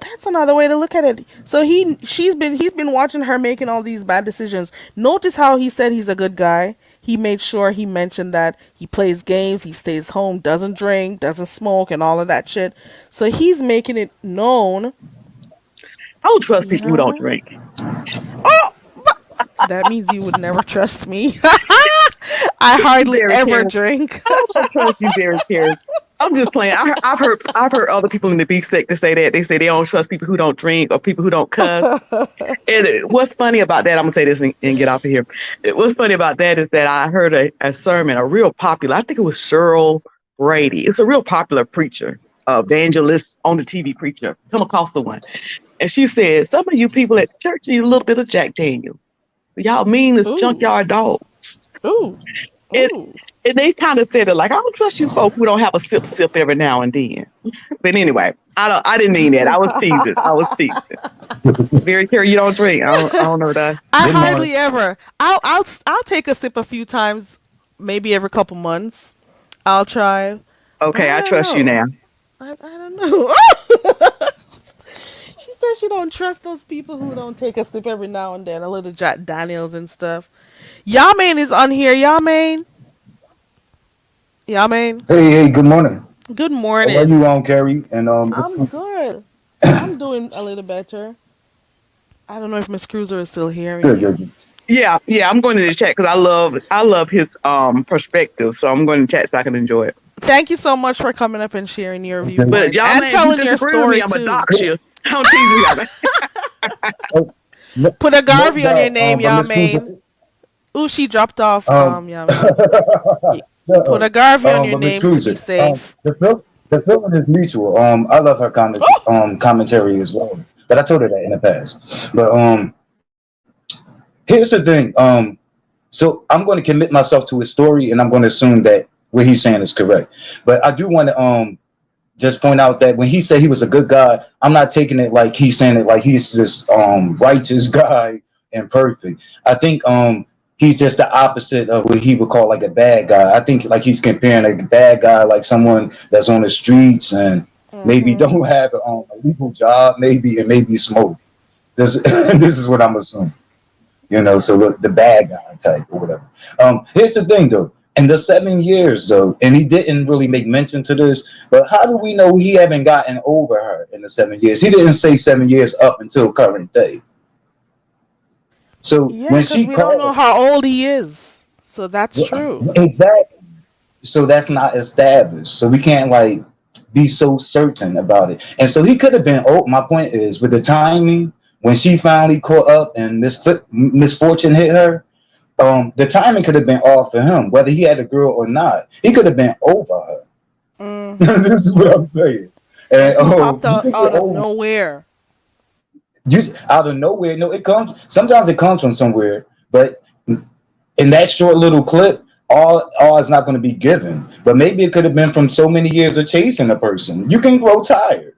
[SPEAKER 1] That's another way to look at it. So he's been watching her making all these bad decisions. Notice how he said he's a good guy. He made sure he mentioned that he plays games, he stays home, doesn't drink, doesn't smoke, and all of that shit. So he's making it known,
[SPEAKER 3] I don't trust
[SPEAKER 1] you
[SPEAKER 3] people who don't
[SPEAKER 1] know.
[SPEAKER 3] drink.
[SPEAKER 1] Oh, that means you would never trust me. I
[SPEAKER 3] You
[SPEAKER 1] hardly
[SPEAKER 3] very
[SPEAKER 1] ever
[SPEAKER 3] careful.
[SPEAKER 1] drink.
[SPEAKER 3] I don't trust you very careful. I'm just playing. I've heard other people in the beef sector say that. They say they don't trust people who don't drink or people who don't cuss. And what's funny about that, I'm gonna say this and get off of here. What's funny about that is that I heard a sermon, a real popular. I think it was Cheryl Brady. It's a real popular preacher, evangelist on the TV preacher, Pentecostal one. And she said, "Some of you people at church need a little bit of Jack Daniel. Y'all mean as
[SPEAKER 1] Ooh,
[SPEAKER 3] junkyard dog."
[SPEAKER 1] ooh,
[SPEAKER 3] And
[SPEAKER 1] ooh.
[SPEAKER 3] and they kind of said it like, "I don't trust you folk who don't have a sip every now and then." But anyway, I didn't mean that. I was teasing. I was teasing. Very care you don't drink. I don't know that.
[SPEAKER 1] I
[SPEAKER 4] Good morning.
[SPEAKER 1] hardly ever. I'll take a sip a few times, maybe every couple months. I'll try, but
[SPEAKER 3] Okay,
[SPEAKER 1] I
[SPEAKER 3] I
[SPEAKER 1] don't
[SPEAKER 3] trust you
[SPEAKER 1] know.
[SPEAKER 3] now.
[SPEAKER 1] I don't know. She says she don't trust those people who don't take a sip every now and then, a little Jack Daniels and stuff. Yamain is on here. Yamain, Yamain.
[SPEAKER 4] Hey, good morning.
[SPEAKER 1] Good
[SPEAKER 4] How are
[SPEAKER 1] morning.
[SPEAKER 4] you on, Carrie? And
[SPEAKER 1] I'm good. I'm doing a little better. I don't know if Miss Cruiser is still hearing
[SPEAKER 4] good,
[SPEAKER 1] me.
[SPEAKER 4] good. Good.
[SPEAKER 3] Yeah. I'm going to the chat because I love his perspective. So I'm going to chat so I can enjoy it.
[SPEAKER 1] Thank you so much for coming up and sharing your
[SPEAKER 4] Okay.
[SPEAKER 3] But
[SPEAKER 1] viewpoints
[SPEAKER 3] y'all,
[SPEAKER 1] and
[SPEAKER 3] man, if you
[SPEAKER 1] telling your
[SPEAKER 3] disagree with me,
[SPEAKER 1] story
[SPEAKER 3] I'm a
[SPEAKER 1] too.
[SPEAKER 3] dox you. I'm teasing
[SPEAKER 4] Oh, no,
[SPEAKER 1] Put a
[SPEAKER 4] no
[SPEAKER 1] Garvey on your
[SPEAKER 4] doubt.
[SPEAKER 1] name,
[SPEAKER 4] But Miss Cruiser,
[SPEAKER 1] Yamain. Ooh, she dropped off.
[SPEAKER 4] um,
[SPEAKER 1] Yamain. Y- Put
[SPEAKER 4] so,
[SPEAKER 1] a Garvey on your
[SPEAKER 4] but Miss
[SPEAKER 1] name to be
[SPEAKER 4] Cruiser,
[SPEAKER 1] safe.
[SPEAKER 4] the feeling is mutual. I love her
[SPEAKER 1] Oh,
[SPEAKER 4] commentary as well. But I told her that in the past. But here's the thing. So I'm going to commit myself to his story, and I'm going to assume that what he's saying is correct. But I do want to just point out that when he said he was a good guy, I'm not taking it like he's saying it like he's this righteous guy and perfect. I think he's just the opposite of what he would call like a bad guy. I think like he's comparing a bad guy like someone that's on the streets and maybe
[SPEAKER 1] mm-hmm.
[SPEAKER 4] don't have a legal job, maybe, and maybe smoke. This this is what I'm assuming. So look, the bad guy type or whatever. Here's the thing though. In the 7 years though, and he didn't really make mention to this, but how do we know he haven't gotten over her in the 7 years? He didn't say 7 years up until current day. So
[SPEAKER 1] Yeah,
[SPEAKER 4] when
[SPEAKER 1] because
[SPEAKER 4] she
[SPEAKER 1] we don't know
[SPEAKER 4] called,
[SPEAKER 1] how old he is. So that's true.
[SPEAKER 4] exactly. So that's not established. So we can't like be so certain about it. And so he could have been. Oh, my point is with the timing. when she finally caught up and misfortune hit her, the timing could have been off for him, whether he had a girl or not. He could have been over her. This is what I'm saying.
[SPEAKER 1] And
[SPEAKER 4] And
[SPEAKER 1] she popped
[SPEAKER 4] you
[SPEAKER 1] out
[SPEAKER 4] think
[SPEAKER 1] out
[SPEAKER 4] you're
[SPEAKER 1] of
[SPEAKER 4] over
[SPEAKER 1] nowhere.
[SPEAKER 4] out of nowhere. No, it comes. Sometimes it comes from somewhere, but in that short little clip, all is not going to be given. But maybe it could have been from so many years of chasing a person. You can grow tired.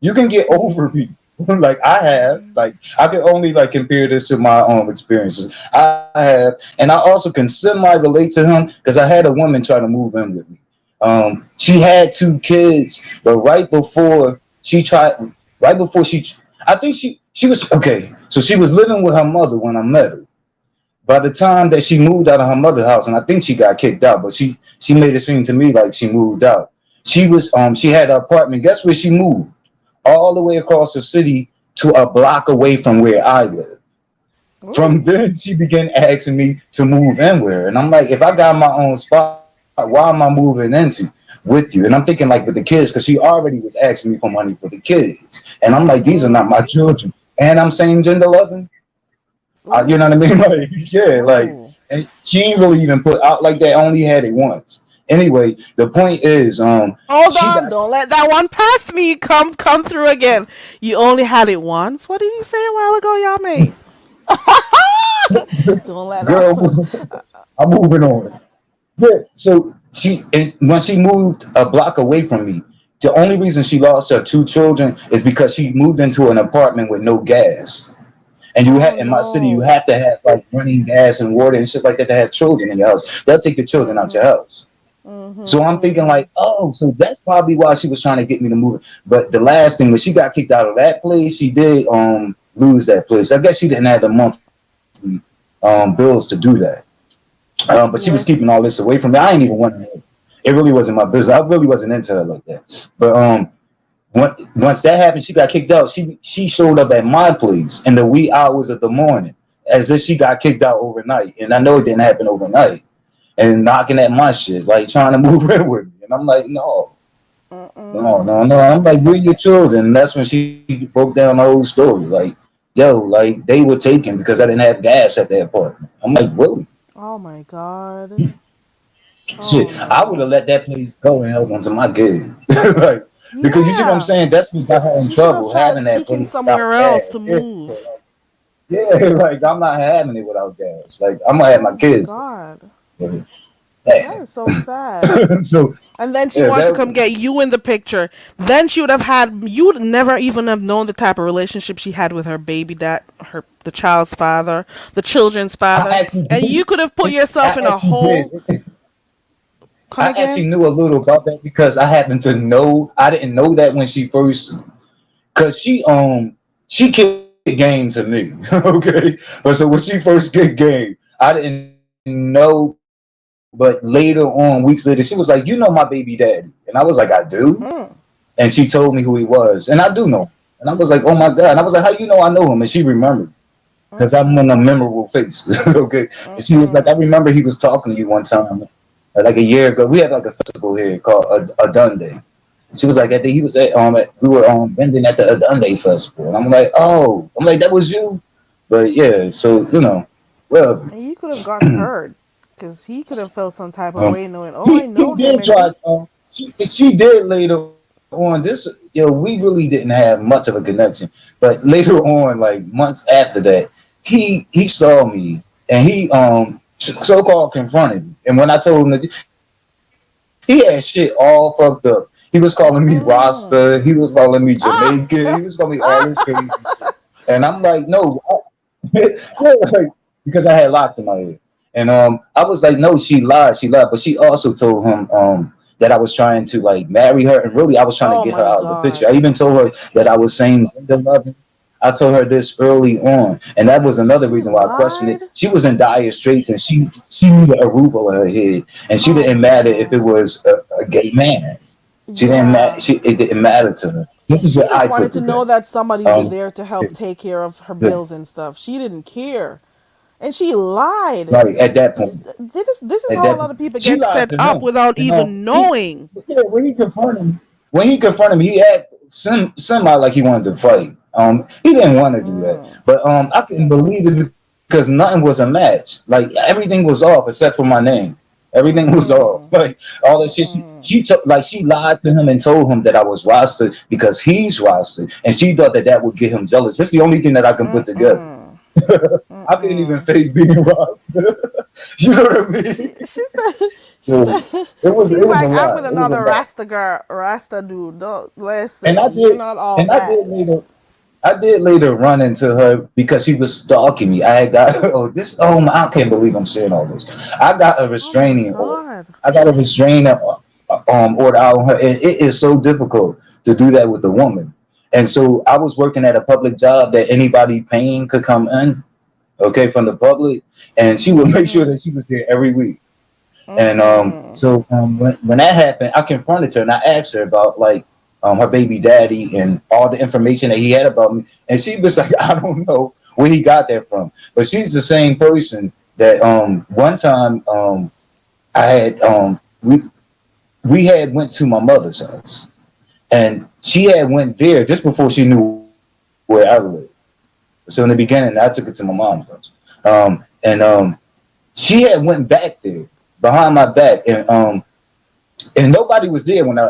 [SPEAKER 4] You can get over people. Like I have. Like I can only like compare this to my own experiences. I have, and I also can semi relate to him because I had a woman try to move in with me. She had 2 kids, but right before she, I think she was okay. So she was living with her mother when I met her. By the time that she moved out of her mother's house, and I think she got kicked out, but she made it seem to me like she moved out. She had an apartment. Guess where she moved? All the way across the city to a block away from where I live. From then, she began asking me to move in with her, and I'm like, if I got my own spot, why am I moving into with you? And I'm thinking like with the kids, because she already was asking me for money for the kids, and I'm like, these are not my children, and I'm same gender loving. You know what I mean? Like, yeah, like, and she ain't really even put out like that. Only had it once. Anyway, the point is,
[SPEAKER 1] Hold on, don't let that one pass me. Come through again. You only had it once. What did you say a while ago, y'all mate? Don't let
[SPEAKER 4] girl,
[SPEAKER 1] that.
[SPEAKER 4] I'm moving on. Yeah, so when she moved a block away from me, the only reason she lost her 2 children is because she moved into an apartment with no gas. And you have in my city, you have to have like running gas and water and shit like that to have children in your house. They'll take the children out your house. So I'm thinking like, oh, so that's probably why she was trying to get me to move. But the last thing, when she got kicked out of that place, she did lose that place. I guess she didn't have the monthly bills to do that. But she was keeping all this away from me. I ain't even want to. It really wasn't my business. I really wasn't into her like that. But once that happened, she got kicked out. She showed up at my place in the wee hours of the morning, as if she got kicked out overnight. And I know it didn't happen overnight. And knocking at my shit, like trying to move in with me. And I'm like, no. I'm like, where your children? And that's when she broke down the whole story. Like, yo, like they were taken because I didn't have gas at their apartment. I'm like, really?
[SPEAKER 1] Oh my god.
[SPEAKER 4] Shit, I would have let that place go and held on to my kids. Like, because you see what I'm saying? That's what got her in trouble, having that place
[SPEAKER 1] somewhere else to move.
[SPEAKER 4] Yeah, like I'm not having it without gas. Like I'm gonna have my kids.
[SPEAKER 1] God.
[SPEAKER 4] Yeah.
[SPEAKER 1] That is so sad.
[SPEAKER 4] So,
[SPEAKER 1] and then she wants to come get you in the picture. Then she would have had, you would never even have known the type of relationship she had with her baby dad, the child's father, the children's father, and you could have put yourself in a hole.
[SPEAKER 4] I actually knew a little about that because I happened to know. I didn't know that when she first, because she kicked game to me. Okay, but so when she first kicked game, I didn't know. But later on, weeks later, she was like, "You know my baby daddy," and I was like, "I do," and she told me who he was, and I do know. And I was like, "Oh my god!" And I was like, "How you know I know him?" And she remembered because I'm one of the memorable faces. Okay, and she was like, "I remember he was talking to you one time." Like a year ago, we had like a festival here called Adunde. She was like, I think he was at we were vending at the Adunde festival, and I'm like, oh, I'm like that was you, but yeah, so you know, well,
[SPEAKER 1] and you could have gotten hurt because he could have felt some type of way knowing. Oh, I know
[SPEAKER 4] he did
[SPEAKER 1] him.
[SPEAKER 4] Try. She did later on. This, we really didn't have much of a connection, but later on, like months after that, he saw me and he so-called confronted me. And when I told him that he had shit all fucked up. He was calling me Rasta. He was calling me Jamaican. He was calling me all this crazy shit. And I'm like, no. Like, because I had locks in my head. And I was like, no, she lied. But she also told him that I was trying to like marry her. And really, I was trying to get her out of the picture. I even told her that I was saying gender loving. I told her this early on, and that was another reason why I questioned it. She was in dire straits, and she needed a roof over her head, and she didn't matter if it was a gay man. She didn't matter. It didn't matter to her. This is what I
[SPEAKER 1] wanted to know that somebody was there to help take care of her bills and stuff. She didn't care, and she lied.
[SPEAKER 4] Right at that point.
[SPEAKER 1] This is how a lot of people get set up without even knowing.
[SPEAKER 4] When he confronted me, he acted semi like he wanted to fight. He didn't want to do that,
[SPEAKER 1] Mm,
[SPEAKER 4] but I couldn't believe it because nothing was a match. Like everything was off except for my name. Everything was off.
[SPEAKER 1] mm-mm,
[SPEAKER 4] Like all the shit
[SPEAKER 1] mm-mm,
[SPEAKER 4] she took, like she lied to him and told him that I was rostered because he's rostered, and she thought that that would get him jealous. That's the only thing that I can put together.
[SPEAKER 1] mm-mm,
[SPEAKER 4] I couldn't even
[SPEAKER 1] mm-mm.
[SPEAKER 4] fake being rostered. You know what I mean?
[SPEAKER 1] She said, she
[SPEAKER 4] So
[SPEAKER 1] said,
[SPEAKER 4] it
[SPEAKER 1] she's
[SPEAKER 4] was a
[SPEAKER 1] like, I'm with
[SPEAKER 4] lot. It was a
[SPEAKER 1] another
[SPEAKER 4] lot.
[SPEAKER 1] Rasta girl, Rasta dude. Don't
[SPEAKER 4] And
[SPEAKER 1] listen.
[SPEAKER 4] I
[SPEAKER 1] You're
[SPEAKER 4] did,
[SPEAKER 1] not all
[SPEAKER 4] and
[SPEAKER 1] that.
[SPEAKER 4] I did later run into her because she was stalking me. I had got I can't believe I'm saying all this. I got a
[SPEAKER 1] Oh my
[SPEAKER 4] restraining order.
[SPEAKER 1] God.
[SPEAKER 4] I got a restraining order out on her, and it is so difficult to do that with a woman. And so I was working at a public job that anybody paying could come in, okay, from the public, and she would make sure
[SPEAKER 1] Mm-hmm.
[SPEAKER 4] that she was there every week. And
[SPEAKER 1] Mm-mm.
[SPEAKER 4] so when that happened, I confronted her and I asked her about like her baby daddy and all the information that he had about me. And she was like, I don't know where he got that from. But she's the same person that one time I had we had went to my mother's house and she had went there just before she knew where I lived. So in the beginning, I took her to my mom's house. And she had went back there behind my back and nobody was there when I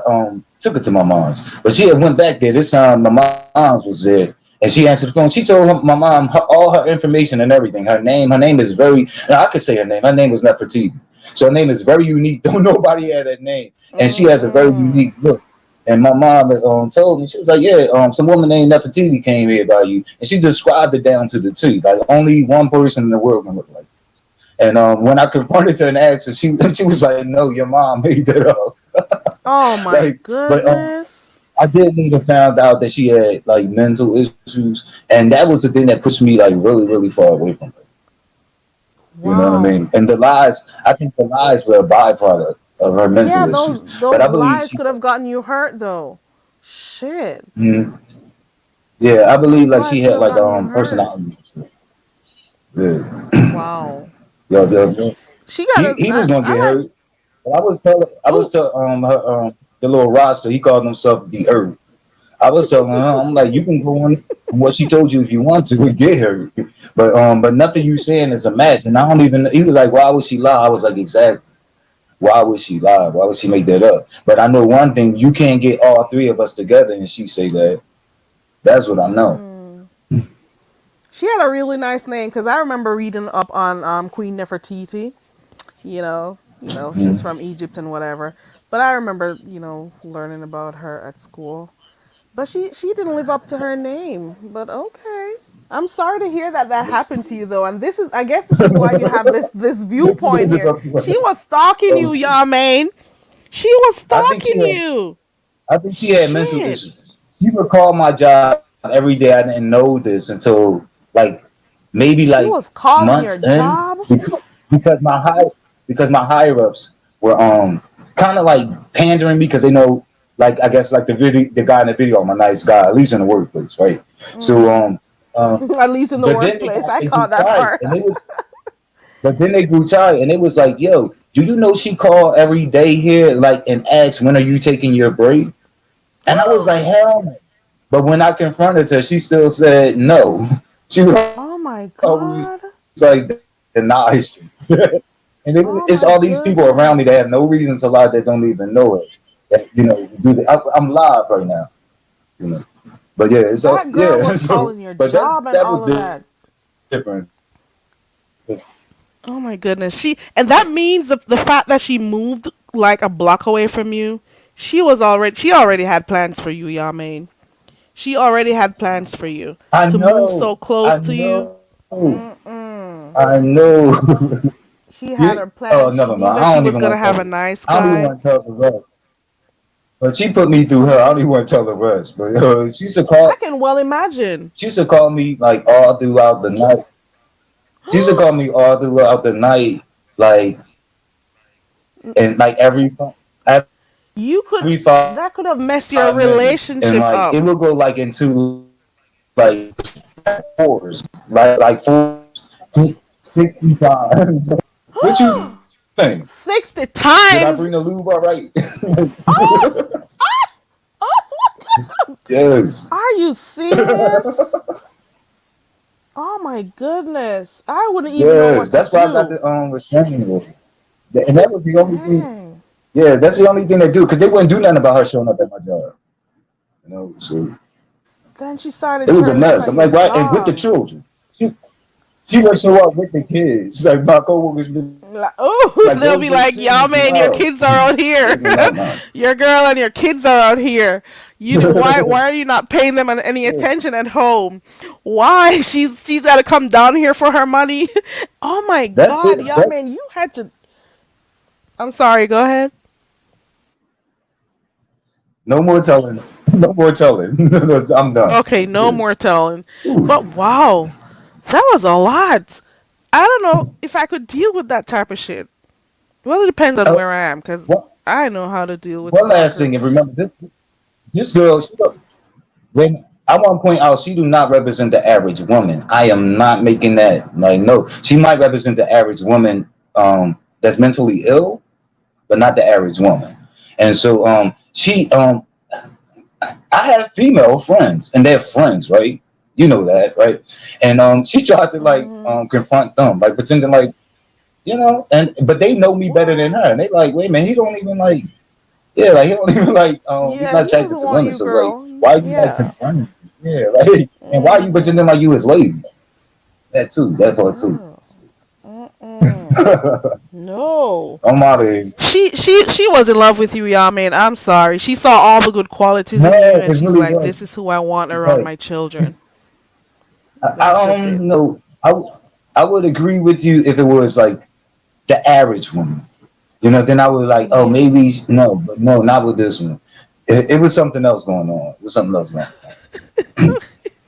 [SPEAKER 4] took her to my mom's. But she had went back there. This time my mom's was there. And she answered the phone. She told my mom all her information and everything. Her name is very, now I could say her name. Her name was Nefertiti. So her name is very unique. Don't nobody have that name. And she has a very
[SPEAKER 1] Mm-mm.
[SPEAKER 4] unique look. And my mom told me, she was like, yeah, some woman named Nefertiti came here by you. And she described it down to the T. Like only one person in the world can look like it. And when I confronted her and asked her, she was like, no, your mom made that up.
[SPEAKER 1] Oh my
[SPEAKER 4] Like, but
[SPEAKER 1] goodness.
[SPEAKER 4] I did later found out that she had like mental issues, and that was the thing that pushed me like really, really far away from her. You know what I
[SPEAKER 1] Wow.
[SPEAKER 4] mean? And the lies, I think the lies were a byproduct of her
[SPEAKER 1] Yeah,
[SPEAKER 4] mental issues. But
[SPEAKER 1] those
[SPEAKER 4] I believe
[SPEAKER 1] lies
[SPEAKER 4] she,
[SPEAKER 1] could have gotten you hurt though. Shit.
[SPEAKER 4] mm, yeah, I believe
[SPEAKER 1] Those
[SPEAKER 4] like she
[SPEAKER 1] lies could
[SPEAKER 4] had
[SPEAKER 1] have
[SPEAKER 4] like
[SPEAKER 1] gotten you hurt.
[SPEAKER 4] personality. Yeah,
[SPEAKER 1] Wow.
[SPEAKER 4] yeah.
[SPEAKER 1] She got a
[SPEAKER 4] He was gonna
[SPEAKER 1] I
[SPEAKER 4] get
[SPEAKER 1] like
[SPEAKER 4] hurt. But I was
[SPEAKER 1] oh
[SPEAKER 4] telling her the little roster. He called himself the Earth. I was telling her, I'm like, you can go on what she told you if you want to and get her, but nothing you saying is a match. And I don't even. He was like, why would she lie? I was like, exactly. Why would she lie? Why would she make that up? But I know one thing: you can't get all three of us together, and she say that. That's what I know.
[SPEAKER 1] mm. She had a really nice name because I remember reading up on Queen Nefertiti. She's
[SPEAKER 4] Mm.
[SPEAKER 1] from Egypt and whatever. But I remember, learning about her at school. But she didn't live up to her name. But okay. I'm sorry to hear that that happened to you though. And I guess this is why you have this
[SPEAKER 4] Yes,
[SPEAKER 1] viewpoint here. She was stalking you, Yamaine. She was
[SPEAKER 4] I think
[SPEAKER 1] stalking you.
[SPEAKER 4] I think she had mental
[SPEAKER 1] Shit.
[SPEAKER 4] issues. She would call my job every day. I didn't know this until like maybe
[SPEAKER 1] She
[SPEAKER 4] like
[SPEAKER 1] was calling your
[SPEAKER 4] months in
[SPEAKER 1] job.
[SPEAKER 4] because my higher ups were kind of like pandering me because they know like I guess like the guy in the video, I'm a nice guy, at least in the workplace, right? So
[SPEAKER 1] Mm.
[SPEAKER 4] um
[SPEAKER 1] At least in the
[SPEAKER 4] but then
[SPEAKER 1] workplace. I
[SPEAKER 4] they grew
[SPEAKER 1] caught that
[SPEAKER 4] tired
[SPEAKER 1] part.
[SPEAKER 4] and it was but then they grew tired and it was like, yo, do you know she called every day here like and asked when are you taking your break? And I was like, hell no. But when I confronted her, she still said no. She was
[SPEAKER 1] Oh my
[SPEAKER 4] always
[SPEAKER 1] god.
[SPEAKER 4] like denies. And
[SPEAKER 1] Oh
[SPEAKER 4] it's
[SPEAKER 1] my
[SPEAKER 4] all these people around me that
[SPEAKER 1] goodness.
[SPEAKER 4] have no reason to lie that don't even know it. That I'm live right now. You know. But yeah, it's all
[SPEAKER 1] That girl
[SPEAKER 4] yeah.
[SPEAKER 1] was
[SPEAKER 4] So,
[SPEAKER 1] calling your
[SPEAKER 4] but
[SPEAKER 1] job and
[SPEAKER 4] that
[SPEAKER 1] all
[SPEAKER 4] was
[SPEAKER 1] of that.
[SPEAKER 4] different.
[SPEAKER 1] Oh my goodness. And that means the fact that she moved like a block away from you, she already had plans for you, Yamaine. She already had plans for you to move so
[SPEAKER 4] I
[SPEAKER 1] close to you.
[SPEAKER 4] know,
[SPEAKER 1] Mm-mm.
[SPEAKER 4] I know.
[SPEAKER 1] She had her
[SPEAKER 4] Oh,
[SPEAKER 1] plans. She
[SPEAKER 4] never
[SPEAKER 1] knew
[SPEAKER 4] mind.
[SPEAKER 1] that she was gonna have a nice
[SPEAKER 4] I don't even
[SPEAKER 1] guy.
[SPEAKER 4] want to tell the rest. But she put me through her. I don't even want to tell the rest. But
[SPEAKER 1] I can well imagine.
[SPEAKER 4] she used to call me like all throughout the night. She used to call me all throughout the night, like and like
[SPEAKER 1] You could
[SPEAKER 4] every five
[SPEAKER 1] that could have messed your
[SPEAKER 4] minutes, and
[SPEAKER 1] relationship
[SPEAKER 4] like it
[SPEAKER 1] up.
[SPEAKER 4] would go like into like fours, like fours, 60 times. What you think?
[SPEAKER 1] 60
[SPEAKER 4] Did I
[SPEAKER 1] times.
[SPEAKER 4] bring the lube all right?
[SPEAKER 1] Oh, oh,
[SPEAKER 4] Yes.
[SPEAKER 1] Are you serious? Oh my goodness. I wouldn't even know
[SPEAKER 4] Yes.
[SPEAKER 1] what to
[SPEAKER 4] That's why I got
[SPEAKER 1] do.
[SPEAKER 4] the restraining order. And that was the only thing.
[SPEAKER 1] Dang.
[SPEAKER 4] Yeah, that's the only thing they do because they wouldn't do nothing about her showing up at my job. So
[SPEAKER 1] Then she
[SPEAKER 4] it
[SPEAKER 1] started
[SPEAKER 4] was a
[SPEAKER 1] turning up
[SPEAKER 4] mess.
[SPEAKER 1] at
[SPEAKER 4] I'm
[SPEAKER 1] your
[SPEAKER 4] like, why? And with the
[SPEAKER 1] job.
[SPEAKER 4] children, she would show up with the kids. Like my coworkers be
[SPEAKER 1] Like, oh,
[SPEAKER 4] like,
[SPEAKER 1] they'll
[SPEAKER 4] "Go
[SPEAKER 1] be
[SPEAKER 4] get
[SPEAKER 1] like, "Y'all,
[SPEAKER 4] Susie
[SPEAKER 1] man, your
[SPEAKER 4] out."
[SPEAKER 1] kids are out here.
[SPEAKER 4] Like, no.
[SPEAKER 1] Your girl and your kids are out here. Why are you not paying them any
[SPEAKER 4] Yeah,
[SPEAKER 1] attention at home? Why she's got to come down here for her money? Oh my
[SPEAKER 4] that's
[SPEAKER 1] God,
[SPEAKER 4] it.
[SPEAKER 1] y'all,
[SPEAKER 4] That
[SPEAKER 1] man, you had to. I'm sorry. Go ahead.
[SPEAKER 4] no more telling. No more telling. I'm done.
[SPEAKER 1] Okay, no more telling. But wow, that was a lot. I don't know if I could deal with that type of shit. Well, it depends on
[SPEAKER 4] Uh,
[SPEAKER 1] where I am, because
[SPEAKER 4] one,
[SPEAKER 1] I know how to deal with
[SPEAKER 4] one last thing,
[SPEAKER 1] stalkers.
[SPEAKER 4] and remember this girl. When I want to point out, she do not represent the average woman. I am not making that like no. She might represent the average woman that's mentally ill, but not the average woman. And so she I have female friends and they're friends, right? You know that, right? And she tried to like
[SPEAKER 1] Hmm.
[SPEAKER 4] confront them, like pretending like, and but they know me better than her.
[SPEAKER 1] What?
[SPEAKER 4] And they like, wait man, he don't even like yeah, like he don't even like he's
[SPEAKER 1] Yeah,
[SPEAKER 4] not
[SPEAKER 1] he
[SPEAKER 4] attracted
[SPEAKER 1] doesn't
[SPEAKER 4] to
[SPEAKER 1] want
[SPEAKER 4] women.
[SPEAKER 1] you,
[SPEAKER 4] So like
[SPEAKER 1] girl.
[SPEAKER 4] why are you like
[SPEAKER 1] Yeah.
[SPEAKER 4] confronting me? Yeah, like and why are you
[SPEAKER 1] Hmm.
[SPEAKER 4] pretending like you his lady? That too, that part too.
[SPEAKER 1] Girl. Mm-mm. No.
[SPEAKER 4] I'm out of here.
[SPEAKER 1] She was in love with you, y'all, man. I'm sorry. She saw all the good qualities in you,
[SPEAKER 4] No,
[SPEAKER 1] and
[SPEAKER 4] it
[SPEAKER 1] she's
[SPEAKER 4] really
[SPEAKER 1] like,
[SPEAKER 4] was.
[SPEAKER 1] "This is who I want around
[SPEAKER 4] But
[SPEAKER 1] my children."
[SPEAKER 4] I
[SPEAKER 1] That's just it.
[SPEAKER 4] no, I would agree with you if it was like the average woman. Then I would like, oh,
[SPEAKER 1] Yeah.
[SPEAKER 4] maybe no, but no, not with this one. It was something else going on. It was something else going on.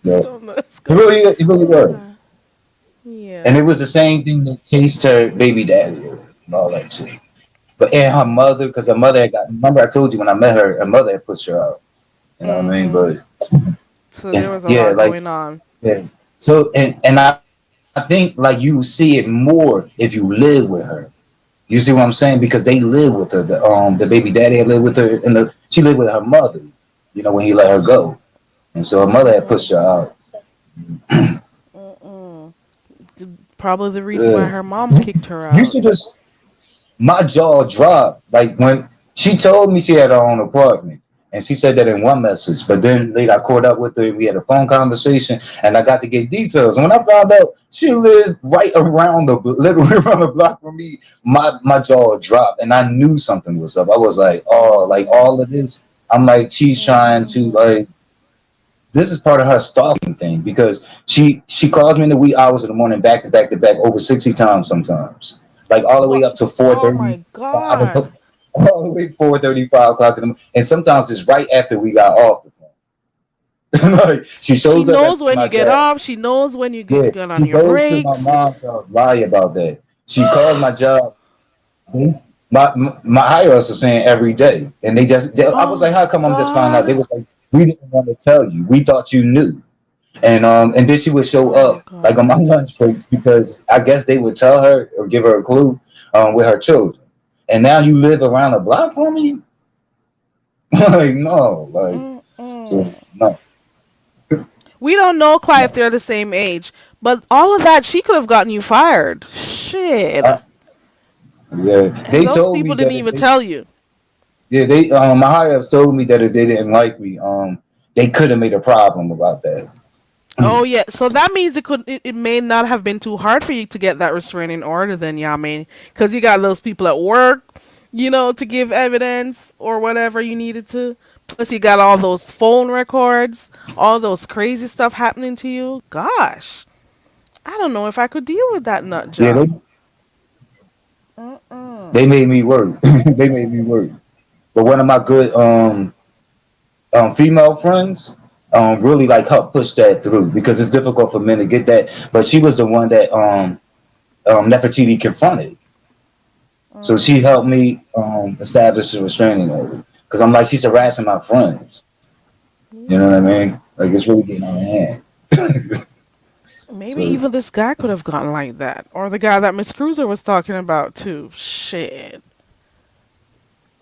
[SPEAKER 4] Yeah,
[SPEAKER 1] So let's go.
[SPEAKER 4] it really was.
[SPEAKER 1] Uh,
[SPEAKER 4] And
[SPEAKER 1] yeah.
[SPEAKER 4] it was the same thing that chased her baby daddy and all that shit. But and her mother, because her mother had got. Remember, I told you when I met her, her mother had pushed her out. You know what I mean?
[SPEAKER 1] Mm-hmm.
[SPEAKER 4] But
[SPEAKER 1] So there was a
[SPEAKER 4] yeah,
[SPEAKER 1] lot
[SPEAKER 4] like
[SPEAKER 1] going on.
[SPEAKER 4] yeah. So and I think like you see it more if you live with her. You see what I'm saying? Because they live with her. The baby daddy had lived with her, and she lived with her mother. When he let her go, and so her mother had pushed her
[SPEAKER 1] Mm-hmm.
[SPEAKER 4] out.
[SPEAKER 1] Mm-mm. Probably the reason why
[SPEAKER 4] Yeah.
[SPEAKER 1] her mom kicked her
[SPEAKER 4] You
[SPEAKER 1] out.
[SPEAKER 4] should just my jaw dropped like when she told me she had her own apartment. And she said that in one message, but then later I caught up with her. We had a phone conversation, and I got to get details. And when I found out she lived right around literally around the block from me, my jaw dropped, and I knew something was up. I was like, oh, like
[SPEAKER 1] Mm-hmm.
[SPEAKER 4] all of this. I'm like, she's trying to
[SPEAKER 1] Mm-hmm.
[SPEAKER 4] like. This is part of her stalking thing because she calls me in the wee hours of the morning, back to back to back, over 60 times sometimes, like all the way up to
[SPEAKER 1] What?
[SPEAKER 4] four
[SPEAKER 1] Oh
[SPEAKER 4] thirty,
[SPEAKER 1] my
[SPEAKER 4] five
[SPEAKER 1] God.
[SPEAKER 4] o'clock, all the way 4:35 o'clock in the morning, and sometimes it's right after we got off the phone. Like she
[SPEAKER 1] She
[SPEAKER 4] shows up at
[SPEAKER 1] knows when
[SPEAKER 4] my
[SPEAKER 1] you get
[SPEAKER 4] job.
[SPEAKER 1] off. She knows when you
[SPEAKER 4] Yeah,
[SPEAKER 1] get on
[SPEAKER 4] she
[SPEAKER 1] your
[SPEAKER 4] goes to my
[SPEAKER 1] breaks.
[SPEAKER 4] mom's house, lie about that. She calls my job. My higher ups are saying every day, and I was
[SPEAKER 1] Oh
[SPEAKER 4] like, how
[SPEAKER 1] my
[SPEAKER 4] come I'm just finding out? They
[SPEAKER 1] God.
[SPEAKER 4] was like, we didn't want to tell you. We thought you knew. And then she would show
[SPEAKER 1] Oh
[SPEAKER 4] up like on my
[SPEAKER 1] God.
[SPEAKER 4] lunch breaks because I guess they would tell her or give her a clue with her children. And now you live around a block from me? Like no, like so
[SPEAKER 1] Mm-mm.
[SPEAKER 4] no.
[SPEAKER 1] We don't know, Clyde, if
[SPEAKER 4] No.
[SPEAKER 1] they're the same age, but all of that, she could have gotten you fired. Shit.
[SPEAKER 4] Uh, yeah,
[SPEAKER 1] And
[SPEAKER 4] they
[SPEAKER 1] those
[SPEAKER 4] told me
[SPEAKER 1] people didn't
[SPEAKER 4] that if
[SPEAKER 1] even
[SPEAKER 4] they
[SPEAKER 1] tell you.
[SPEAKER 4] yeah they my higher ups told me that if they didn't like me they could have made a problem about that.
[SPEAKER 1] Oh yeah, so that means it may not have been too hard for you to get that restraining order then, yeah, I mean, because you got those people at work, to give evidence or whatever you needed to. Plus, you got all those phone records, all those crazy stuff happening to you. Gosh, I don't know if I could deal with that nut
[SPEAKER 4] Yeah,
[SPEAKER 1] job. Mm-mm.
[SPEAKER 4] they made me work. They made me work. But one of my good female friends really like helped push that through because it's difficult for men to get that. But she was the one that Nefertiti confronted. So she helped
[SPEAKER 1] Mm-hmm.
[SPEAKER 4] me establish a restraining order because I'm like she's harassing my friends. You know what I
[SPEAKER 1] Yeah.
[SPEAKER 4] mean? Like it's really getting out of hand.
[SPEAKER 1] Maybe
[SPEAKER 4] So
[SPEAKER 1] even this guy could have gotten like that, or the guy that Miss Cruiser was talking about too. Shit.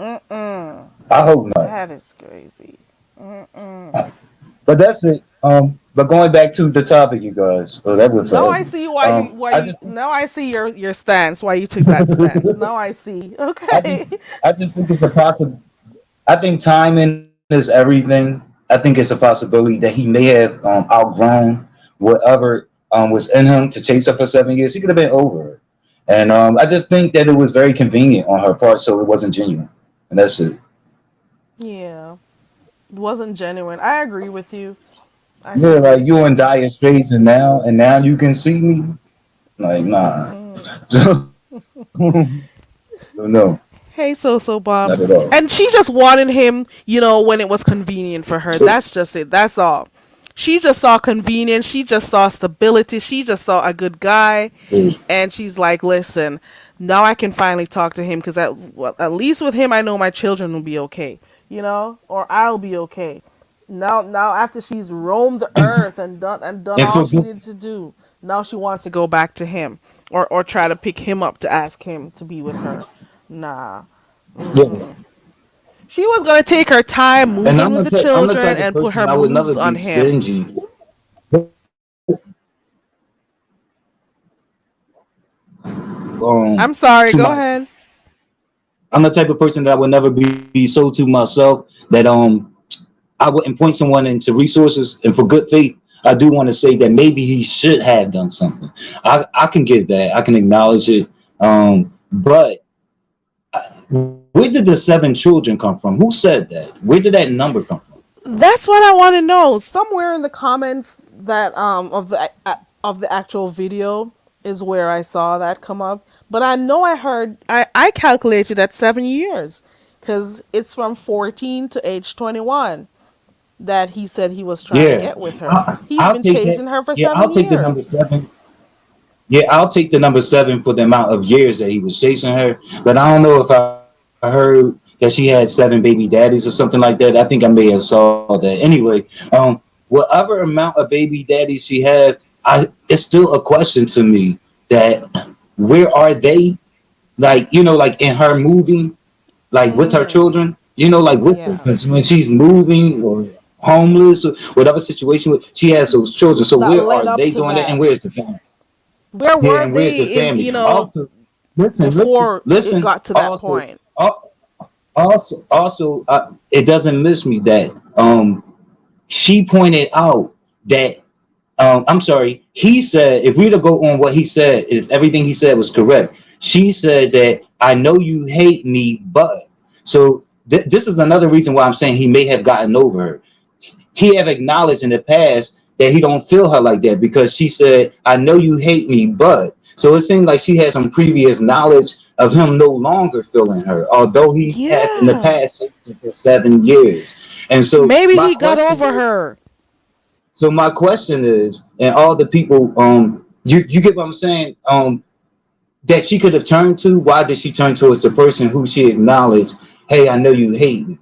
[SPEAKER 1] Mm-mm.
[SPEAKER 4] I hope not.
[SPEAKER 1] That is crazy. Mm-mm.
[SPEAKER 4] But that's it. But going back to the topic, you guys. Oh, that was
[SPEAKER 1] Now I
[SPEAKER 4] forever.
[SPEAKER 1] see why
[SPEAKER 4] I just
[SPEAKER 1] now I see your stance, why you took that stance. Now I see.
[SPEAKER 4] I just
[SPEAKER 1] Okay.
[SPEAKER 4] I just think it's a possible. I think timing is everything. I think it's a possibility that he may have outgrown whatever was in him to chase her for 7 years. He could have been over her. And I just think that it was very convenient on her part, so it wasn't genuine. And that's it.
[SPEAKER 1] Yeah. It wasn't genuine. I agree with you. I
[SPEAKER 4] Yeah,
[SPEAKER 1] see what
[SPEAKER 4] like
[SPEAKER 1] you're
[SPEAKER 4] you in
[SPEAKER 1] saying.
[SPEAKER 4] dire straits, and now you can see me. Like nah,
[SPEAKER 1] Mm.
[SPEAKER 4] no,
[SPEAKER 1] Hey, so Bob.
[SPEAKER 4] not at all.
[SPEAKER 1] And she just wanted him, when it was convenient for her.
[SPEAKER 4] So,
[SPEAKER 1] That's just it. That's all. She just saw convenience. She just saw stability. She just saw a good guy. And she's like, listen, now I can finally talk to him because at least with him, I know my children will be okay, or I'll be okay. Now after she's roamed the earth and done
[SPEAKER 4] and
[SPEAKER 1] all
[SPEAKER 4] for
[SPEAKER 1] she
[SPEAKER 4] good,
[SPEAKER 1] needed to do, now she wants to go back to him or try to pick him up to ask him to be with her. Nah.
[SPEAKER 4] yeah.
[SPEAKER 1] Mm-mm. She was gonna take her time
[SPEAKER 4] And
[SPEAKER 1] moving with the
[SPEAKER 4] I'm the
[SPEAKER 1] children
[SPEAKER 4] type of
[SPEAKER 1] and put
[SPEAKER 4] person
[SPEAKER 1] her
[SPEAKER 4] I would
[SPEAKER 1] moves
[SPEAKER 4] never
[SPEAKER 1] on
[SPEAKER 4] be
[SPEAKER 1] him.
[SPEAKER 4] stingy.
[SPEAKER 1] I'm sorry.
[SPEAKER 4] To
[SPEAKER 1] Go
[SPEAKER 4] my
[SPEAKER 1] ahead.
[SPEAKER 4] I'm the type of person that I would never be so to myself that I wouldn't point someone into resources. And for good faith, I do want to say that maybe he should have done something. I can give that. I can acknowledge it. But where did the 7 children come from? Who said that? Where did that number come from?
[SPEAKER 1] That's what I want to know. Somewhere in the comments that of the actual video is where I saw that come up. But I know I calculated at 7 years because it's from 14 to age 21 that he said he was trying to
[SPEAKER 4] Yeah,
[SPEAKER 1] get with her. He's
[SPEAKER 4] I'll
[SPEAKER 1] been
[SPEAKER 4] take that.
[SPEAKER 1] chasing her for
[SPEAKER 4] Yeah,
[SPEAKER 1] seven
[SPEAKER 4] I'll take the number
[SPEAKER 1] years.
[SPEAKER 4] 7. Yeah, I'll take the number 7 for the amount of years that he was chasing her. But I don't know if I heard that she had 7 baby daddies or something like that. I think I may have saw that. Anyway, whatever amount of baby daddies she had, it's still a question to me that where are they? Like like in her movie, like with her
[SPEAKER 1] Mm-hmm.
[SPEAKER 4] children, like with her,
[SPEAKER 1] Yeah.
[SPEAKER 4] because when she's moving or homeless or whatever situation, she has those children. So
[SPEAKER 1] That
[SPEAKER 4] where
[SPEAKER 1] led
[SPEAKER 4] are
[SPEAKER 1] up
[SPEAKER 4] they
[SPEAKER 1] to
[SPEAKER 4] doing that? And
[SPEAKER 1] that.
[SPEAKER 4] where's the family?
[SPEAKER 1] Where
[SPEAKER 4] Yeah,
[SPEAKER 1] were
[SPEAKER 4] and where's the
[SPEAKER 1] they in,
[SPEAKER 4] family? Also, listen,
[SPEAKER 1] before it
[SPEAKER 4] listen.
[SPEAKER 1] got to that
[SPEAKER 4] Also,
[SPEAKER 1] point?
[SPEAKER 4] it doesn't miss me that she pointed out that I'm sorry. He said if we were to go on what he said, if everything he said was correct, she said that I know you hate me, but so this is another reason why I'm saying he may have gotten over her. He have acknowledged in the past that he don't feel her like that because she said, I know you hate me, but so it seemed like she had some previous knowledge of him no longer feeling her, although he had in the
[SPEAKER 1] Yeah.
[SPEAKER 4] past for 7 years. And so
[SPEAKER 1] Maybe he got over her.
[SPEAKER 4] my question is, and all the people, you get what I'm saying, that she could have turned to. Why did she turn towards the person who she acknowledged? Hey, I know you hate me.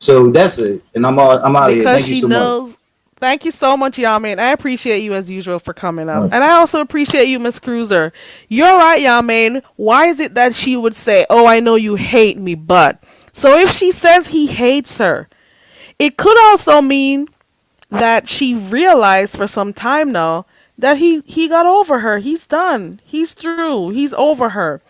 [SPEAKER 4] So that's it, and I'm out of here.
[SPEAKER 1] Because
[SPEAKER 4] Thank you
[SPEAKER 1] she
[SPEAKER 4] so much.
[SPEAKER 1] knows. Thank you so much, Yamin. I appreciate you as usual for coming up.
[SPEAKER 4] Uh,
[SPEAKER 1] And I also appreciate you, Miss Cruiser. You're right, Yamin. Why is it that she would say, oh, I know you hate me, but. So if she says he hates her, it could also mean that she realized for some time now that he got over her. He's done. He's through. He's over her.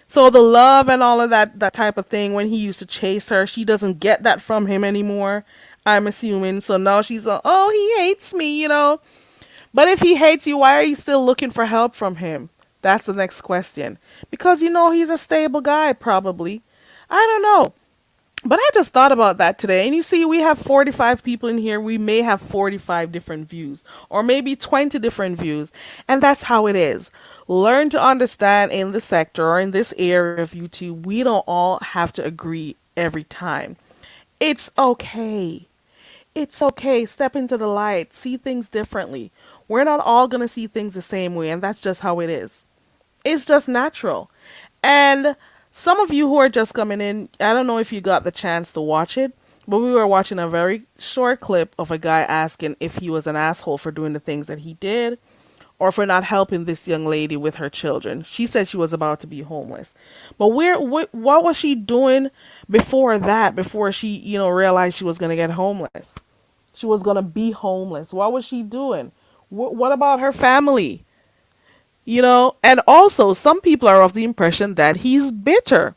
[SPEAKER 1] So the love and all of that type of thing when he used to chase her, she doesn't get that from him anymore. I'm assuming. So now she's like, oh, he hates me. But if he hates you, why are you still looking for help from him? That's the next question. Because he's a stable guy, probably. I don't know. But I just thought about that today. And you see, we have 45 people in here. We may have 45 different views, or maybe 20 different views. And that's how it is. Learn to understand in the sector or in this area of YouTube, we don't all have to agree every time. It's okay. It's okay. Step into the light. See things differently. We're not all going to see things the same way. And that's just how it is. It's just natural. And some of you who are just coming in, I don't know if you got the chance to watch it, but we were watching a very short clip of a guy asking if he was an asshole for doing the things that he did or for not helping this young lady with her children. She said she was about to be homeless. But what was she doing before that, before she, realized she was going to get homeless? She was gonna be homeless. What was she doing? What about her family? You know, and also some people are of the impression that he's bitter.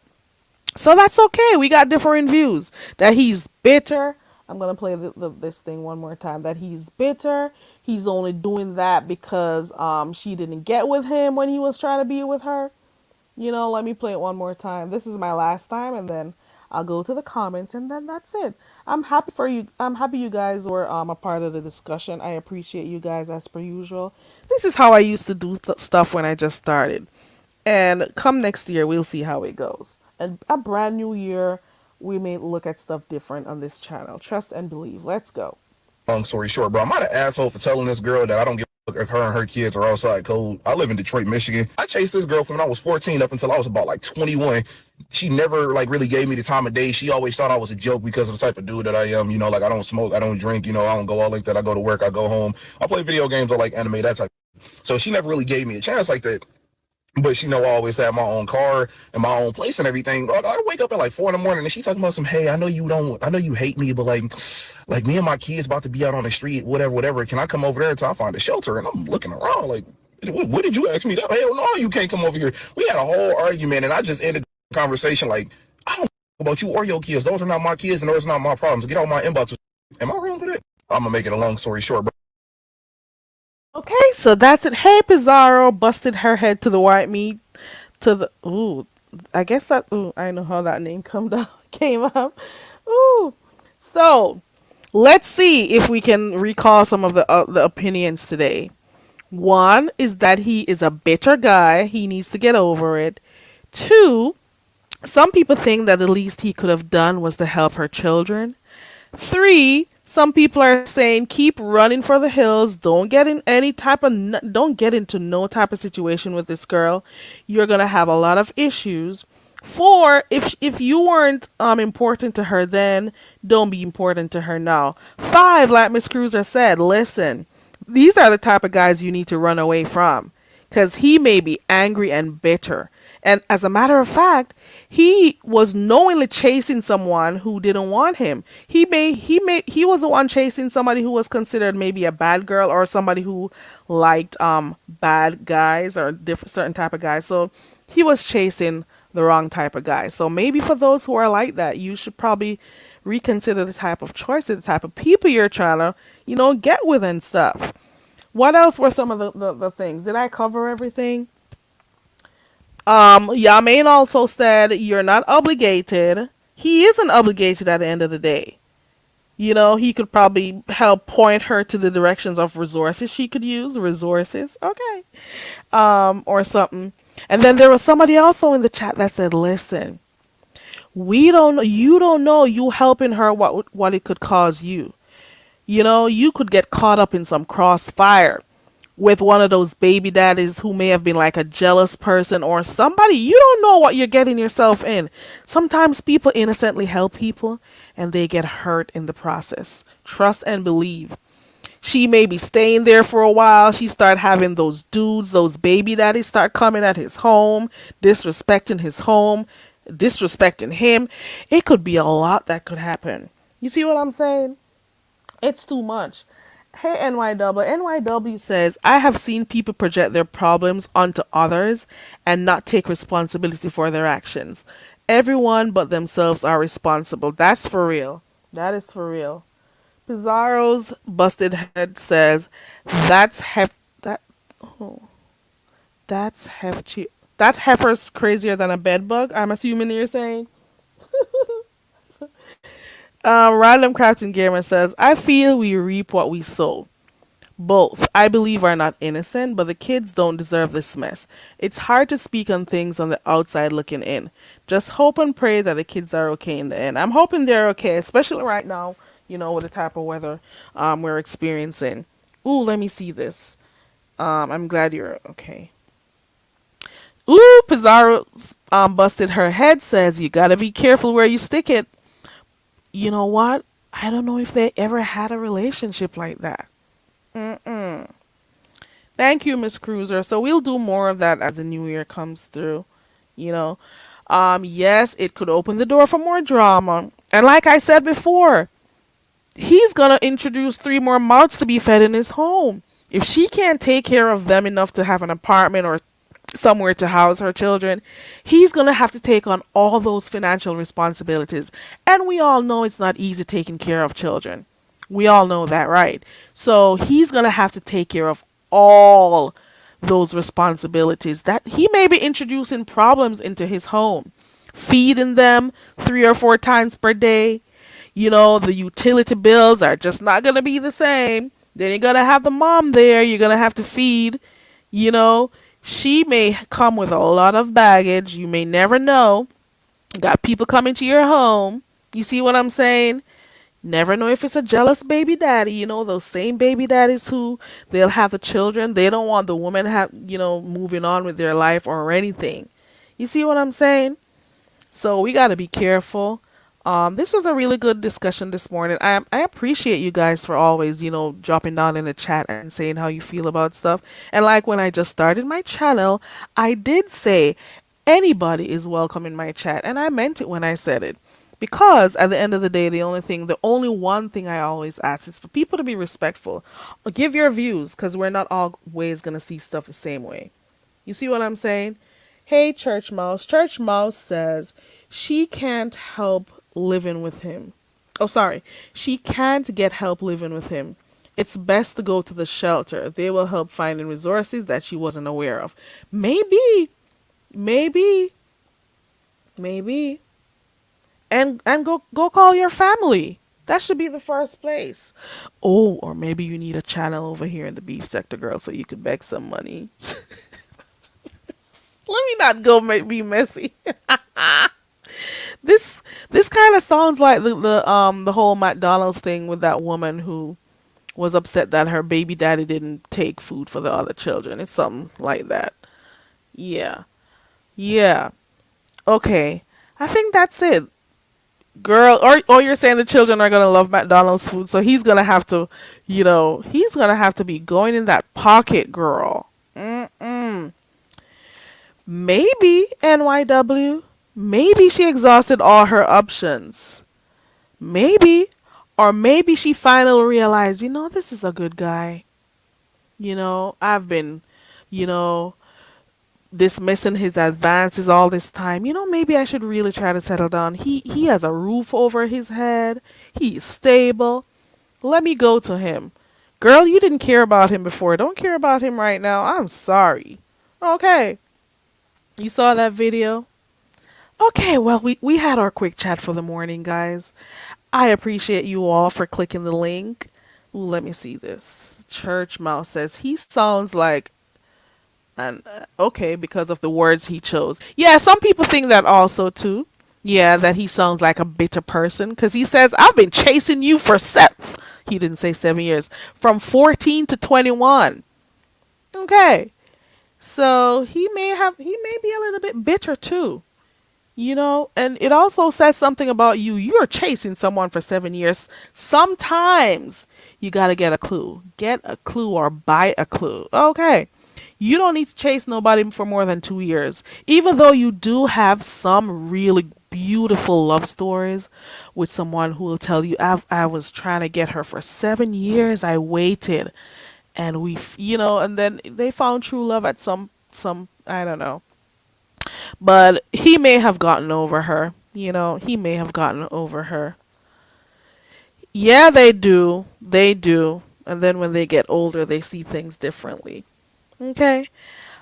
[SPEAKER 1] So that's okay. We got different views. That he's bitter. I'm gonna play this thing one more time. That he's bitter. He's only doing that because she didn't get with him when he was trying to be with her. You know, let me play it one more time. This is my last time, and then I'll go to the comments, and then that's it. I'm happy for you. I'm happy you guys were a part of the discussion. I appreciate you guys as per usual. This is how I used to do stuff when I just started. And come next year, we'll see how it goes. And a brand new year, we may look at stuff different on this channel. Trust and believe. Let's go.
[SPEAKER 2] Long story short, bro, I'm not an asshole for telling this girl that I don't give a fuck if her and her kids are outside cold. I live in Detroit, Michigan. I chased this girl from when I was 14 up until I was about like 21. She never like really gave me the time of day. She always thought I was a joke because of the type of dude that I am. You know, like I don't smoke, I don't drink, you know, I don't go out like that. I go to work, I go home. I play video games or like anime, that type. So she never really gave me a chance like that. But she know I always have my own car and my own place and everything. I wake up at like 4 in the morning and she talking about some, hey, I know you hate me, but like me and my kids about to be out on the street, whatever. Can I come over there until I find a shelter? And I'm looking around like, what did you ask me that? Hell no, you can't come over here. We had a whole argument and I just ended the conversation like, I don't about you or your kids. Those are not my kids and those are not my problems. Get out my inbox. Am I wrong for that? I'm gonna make it a long story short, bro.
[SPEAKER 1] Okay, so that's it. Hey, Pizarro busted her head to the white meat. To the ooh, I guess that ooh, I know how that name came up. Ooh, so let's see if we can recall some of the opinions today. One is that he is a bitter guy. He needs to get over it. Two, some people think that the least he could have done was to help her children. Three, some people are saying keep running for the hills. Don't get in don't get into no type of situation with this girl. You're gonna have a lot of issues. Four, if you weren't important to her then, don't be important to her now. Five, like Miss Cruiser said, listen, these are the type of guys you need to run away from because he may be angry and bitter. And as a matter of fact, he was knowingly chasing someone who didn't want him. He was the one chasing somebody who was considered maybe a bad girl or somebody who liked bad guys or different certain type of guys. So he was chasing the wrong type of guy. So maybe for those who are like that, you should probably reconsider the type of choice, the type of people you're trying to, get with and stuff. What else were some of the things? Did I cover everything? Yamain also said you're not obligated. He isn't obligated at the end of the day. He could probably help point her to the directions of resources she could use. Resources, okay. Or something. And then there was somebody also in the chat that said, listen, you don't know you helping her what it could cause you. You could get caught up in some crossfire with one of those baby daddies who may have been like a jealous person or somebody. You don't know what you're getting yourself in. Sometimes people innocently help people and they get hurt in the process. Trust and believe. She may be staying there for a while. She start having those dudes, those baby daddies start coming at his home, disrespecting his home, disrespecting him. It could be a lot that could happen. You see what I'm saying? It's too much. Hey, NYW says, I have seen people project their problems onto others and not take responsibility for their actions. Everyone but themselves are responsible. That's for real. That is for real. Pizarro's busted head says, that's hefty. That heifer's crazier than a bed bug, I'm assuming you're saying. Random Crafting Gamer says, I feel we reap what we sow. Both, I believe, are not innocent, but the kids don't deserve this mess. It's hard to speak on things on the outside looking in. Just hope and pray that the kids are okay in the end. I'm hoping they're okay, especially right now, with the type of weather we're experiencing. Ooh, let me see this. I'm glad you're okay. Ooh, Pizarro busted her head says, you gotta be careful where you stick it. You know what? I don't know if they ever had a relationship like that. Thank you, Miss Cruiser. So we'll do more of that as the new year comes through. Yes, it could open the door for more drama. And like I said before, he's gonna introduce three more mouths to be fed in his home. If she can't take care of them enough to have an apartment or somewhere to house her children, he's going to have to take on all those financial responsibilities. And we all know it's not easy taking care of children. We all know that, right? So he's going to have to take care of all those responsibilities that he may be introducing problems into his home, feeding them 3 or 4 times per day. You know, the utility bills are just not going to be the same. Then you're going to have the mom there. You're going to have to feed, you know. She may come with a lot of baggage. You may never know. Got people coming to your home. You see what I'm saying? Never know if it's a jealous baby daddy. You know, those same baby daddies who they'll have the children. They don't want the woman moving on with their life or anything. You see what I'm saying? So we got to be careful. This was a really good discussion this morning. I appreciate you guys for always, dropping down in the chat and saying how you feel about stuff. And like when I just started my channel, I did say anybody is welcome in my chat, and I meant it when I said it. Because at the end of the day, the only one thing I always ask is for people to be respectful. Give your views, because we're not always going to see stuff the same way. You see what I'm saying? Hey, Church Mouse. Church Mouse says she can't help living with him. Oh, sorry. She can't get help living with him. It's best to go to the shelter. They will help finding resources that she wasn't aware of. Maybe. And go call your family. That should be the first place. Oh, or maybe you need a channel over here in the beef sector, girl, so you could beg some money. Let me not go be messy. This kind of sounds like the whole McDonald's thing with that woman who was upset that her baby daddy didn't take food for the other children. It's something like that. Yeah. Okay. I think that's it. Girl, or you're saying the children are gonna love McDonald's food, so he's gonna have to, he's gonna have to be going in that pocket, girl. Maybe NYW. Maybe she exhausted all her options. Maybe. Or maybe she finally realized, this is a good guy. I've been, dismissing his advances all this time. Maybe I should really try to settle down. He has a roof over his head. He's stable. Let me go to him. Girl, you didn't care about him before. Don't care about him right now. I'm sorry. Okay. You saw that video? Okay, well, we had our quick chat for the morning, guys. I appreciate you all for clicking the link. Ooh, let me see this. Church Mouse says he sounds like okay, because of the words he chose. Yeah, some people think that also too. Yeah, that he sounds like a bitter person because he says, I've been chasing you for he didn't say 7 years, from 14 to 21. Okay. So he may be a little bit bitter too. And it also says something about you. You're chasing someone for 7 years. Sometimes you got to get a clue. Get a clue or buy a clue. Okay. You don't need to chase nobody for more than 2 years. Even though you do have some really beautiful love stories with someone who will tell you, I was trying to get her for 7 years. I waited. And and then they found true love at some, I don't know. But he may have gotten over her. He may have gotten over her. Yeah, they do. They do. And then when they get older, they see things differently. Okay.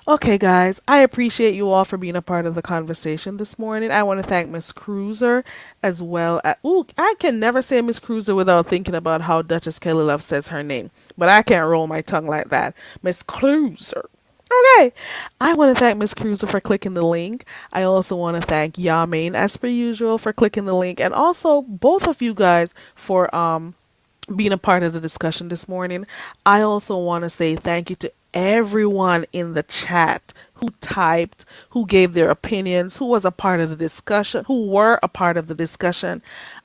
[SPEAKER 1] Okay, guys. I appreciate you all for being a part of the conversation this morning. I want to thank Miss Cruiser as well. I can never say Miss Cruiser without thinking about how Duchess Kelly Love says her name. But I can't roll my tongue like that. Miss Cruiser. Okay. I want to thank Miss Cruiser for clicking the link. I also want to thank Yamain, as per usual, for clicking the link. And also both of you guys for being a part of the discussion this morning. I also want to say thank you to everyone in the chat who typed, who gave their opinions, who was a part of the discussion, who were a part of the discussion.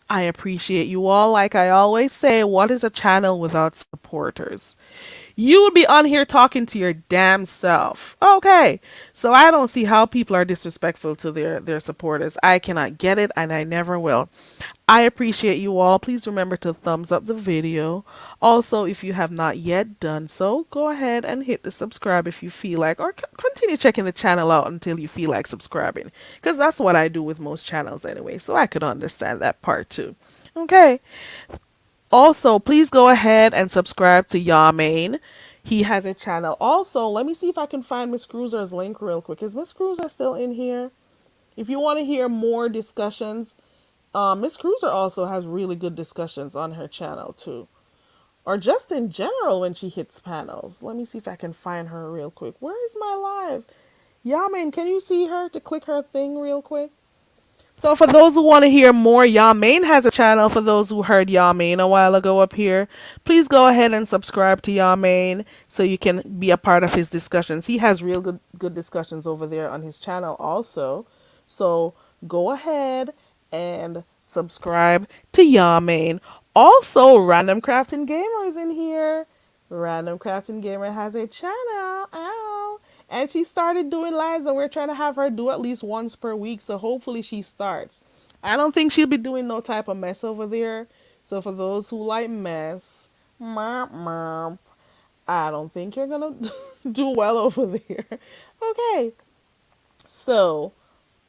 [SPEAKER 1] I appreciate you all. Like I always say, what is a channel without supporters? You would be on here talking to your damn self. Okay. So I don't see how people are disrespectful to their supporters. I cannot get it and I never will. I appreciate you all. Please remember to thumbs up the video. Also, if you have not yet done so, go ahead and hit the subscribe if you feel like, or continue checking the channel out until you feel like subscribing. Because that's what I do with most channels anyway. So I could understand that part too. Okay. Also, please go ahead and subscribe to Yamain. He has a channel. Also, let me see if I can find Miss Cruiser's link real quick. Is Miss Cruiser still in here? If you want to hear more discussions, Miss Cruiser also has really good discussions on her channel too. Or just in general when she hits panels. Let me see if I can find her real quick. Where is my live? Yamain, can you see her to click her thing real quick? So for those who want to hear more, Yamain has a channel. For those who heard Yamain a while ago up here, please go ahead and subscribe to Yamain so you can be a part of his discussions. He has real good discussions over there on his channel also. So go ahead and subscribe to Yamain. Also, Random Crafting Gamer is in here. Random Crafting Gamer has a channel. Ow. And she started doing lives, and we're trying to have her do at least once per week. So hopefully she starts. I don't think she'll be doing no type of mess over there. So for those who like mess, mom, I don't think you're gonna do well over there. Okay. So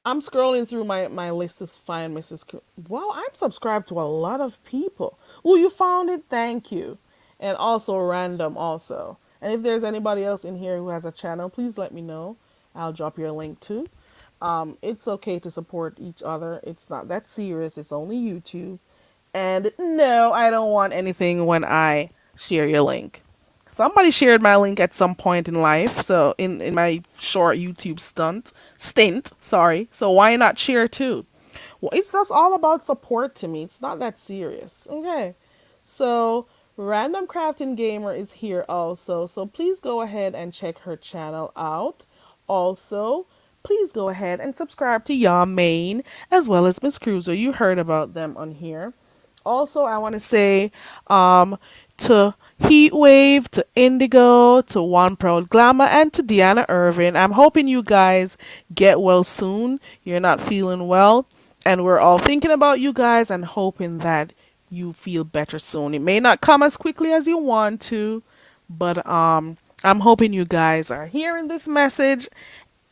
[SPEAKER 1] I'm scrolling through my list to find Mrs. Wow, I'm subscribed to a lot of people. Oh, you found it? Thank you. And also random also. And if there's anybody else in here who has a channel, please let me know. I'll drop your link too. It's okay to support each other. It's not that serious. It's only YouTube. And no, I don't want anything when I share your link. Somebody shared my link at some point in life, so in my short YouTube stint, sorry. So why not share too? Well, it's just all about support to me. It's not that serious. Okay. So Random Crafting Gamer is here also. So please go ahead and check her channel out. Also, please go ahead and subscribe to Yamain as well as Miss Cruiser. You heard about them on here. Also, I want to say to Heatwave, to Indigo, to One Proud Glamour, and to Deanna Irvin. I'm hoping you guys get well soon. You're not feeling well, and we're all thinking about you guys and hoping that you feel better soon. It may not come as quickly as you want to, but I'm hoping you guys are hearing this message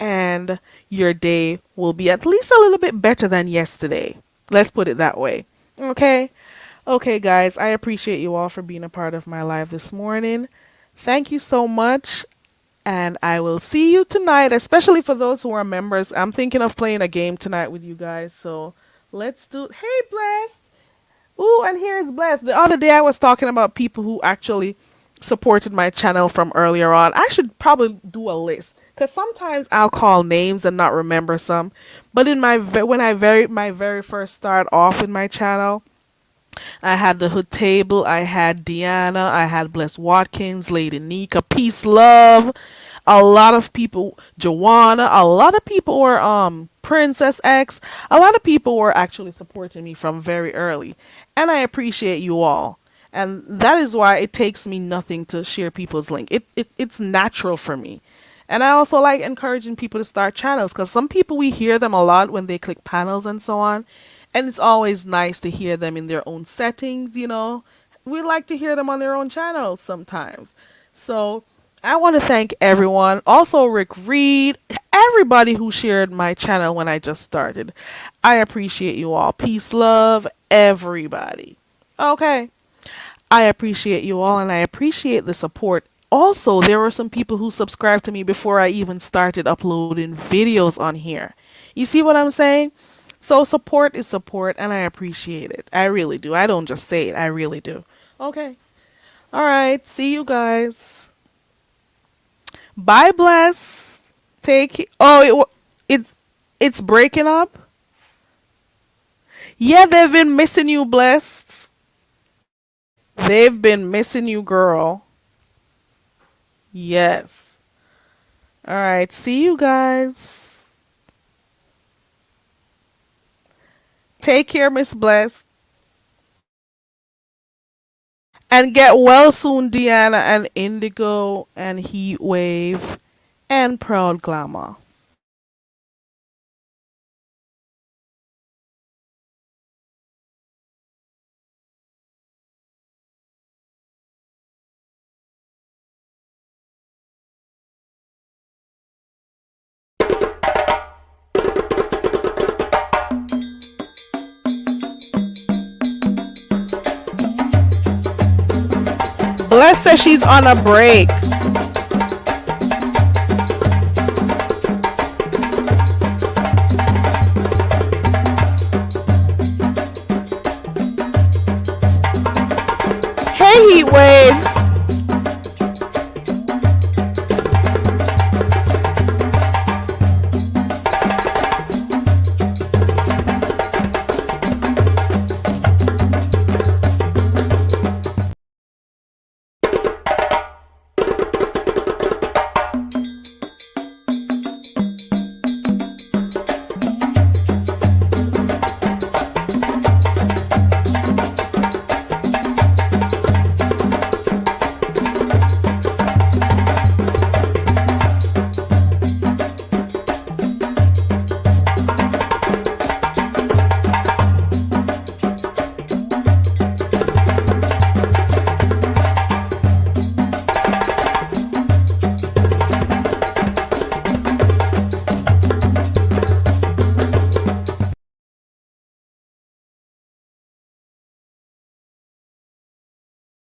[SPEAKER 1] and your day will be at least a little bit better than yesterday. Let's put it that way. Okay? Okay, guys, I appreciate you all for being a part of my live this morning. Thank you so much. And I will see you tonight, especially for those who are members. I'm thinking of playing a game tonight with you guys. So let's do. Hey, Blessed. Ooh, and here's Blessed. The other day I was talking about people who actually supported my channel from earlier on. I should probably do a list because sometimes I'll call names and not remember some. But in my my very first start off in my channel, I had the Hood Table, I had Deanna, I had Bless Watkins, Lady Nika, Peace Love, a lot of people, Joanna, a lot of people were Princess X, a lot of people were actually supporting me from very early. And I appreciate you all. And that is why it takes me nothing to share people's link. It's natural for me. And I also like encouraging people to start channels because some people, we hear them a lot when they click panels and so on. And it's always nice to hear them in their own settings, you know. We like to hear them on their own channels sometimes. So I want to thank everyone. Also Rick Reed, everybody who shared my channel when I just started. I appreciate you all. Peace, love, everybody. Okay. I appreciate you all and I appreciate the support. Also, there were some people who subscribed to me before I even started uploading videos on here. You see what I'm saying? So support is support and I appreciate it. I really do. I don't just say it. I really do. Okay. All right. See you guys. Bye, Bless. It's breaking up. Yeah, they've been missing you, Blessed. They've been missing you, girl. Yes. All right. See you guys. Take care, Miss Blessed. And get well soon, Deanna and Indigo and Heatwave and Proud Glamour. Bless says she's on a break. Hey, Heatwave.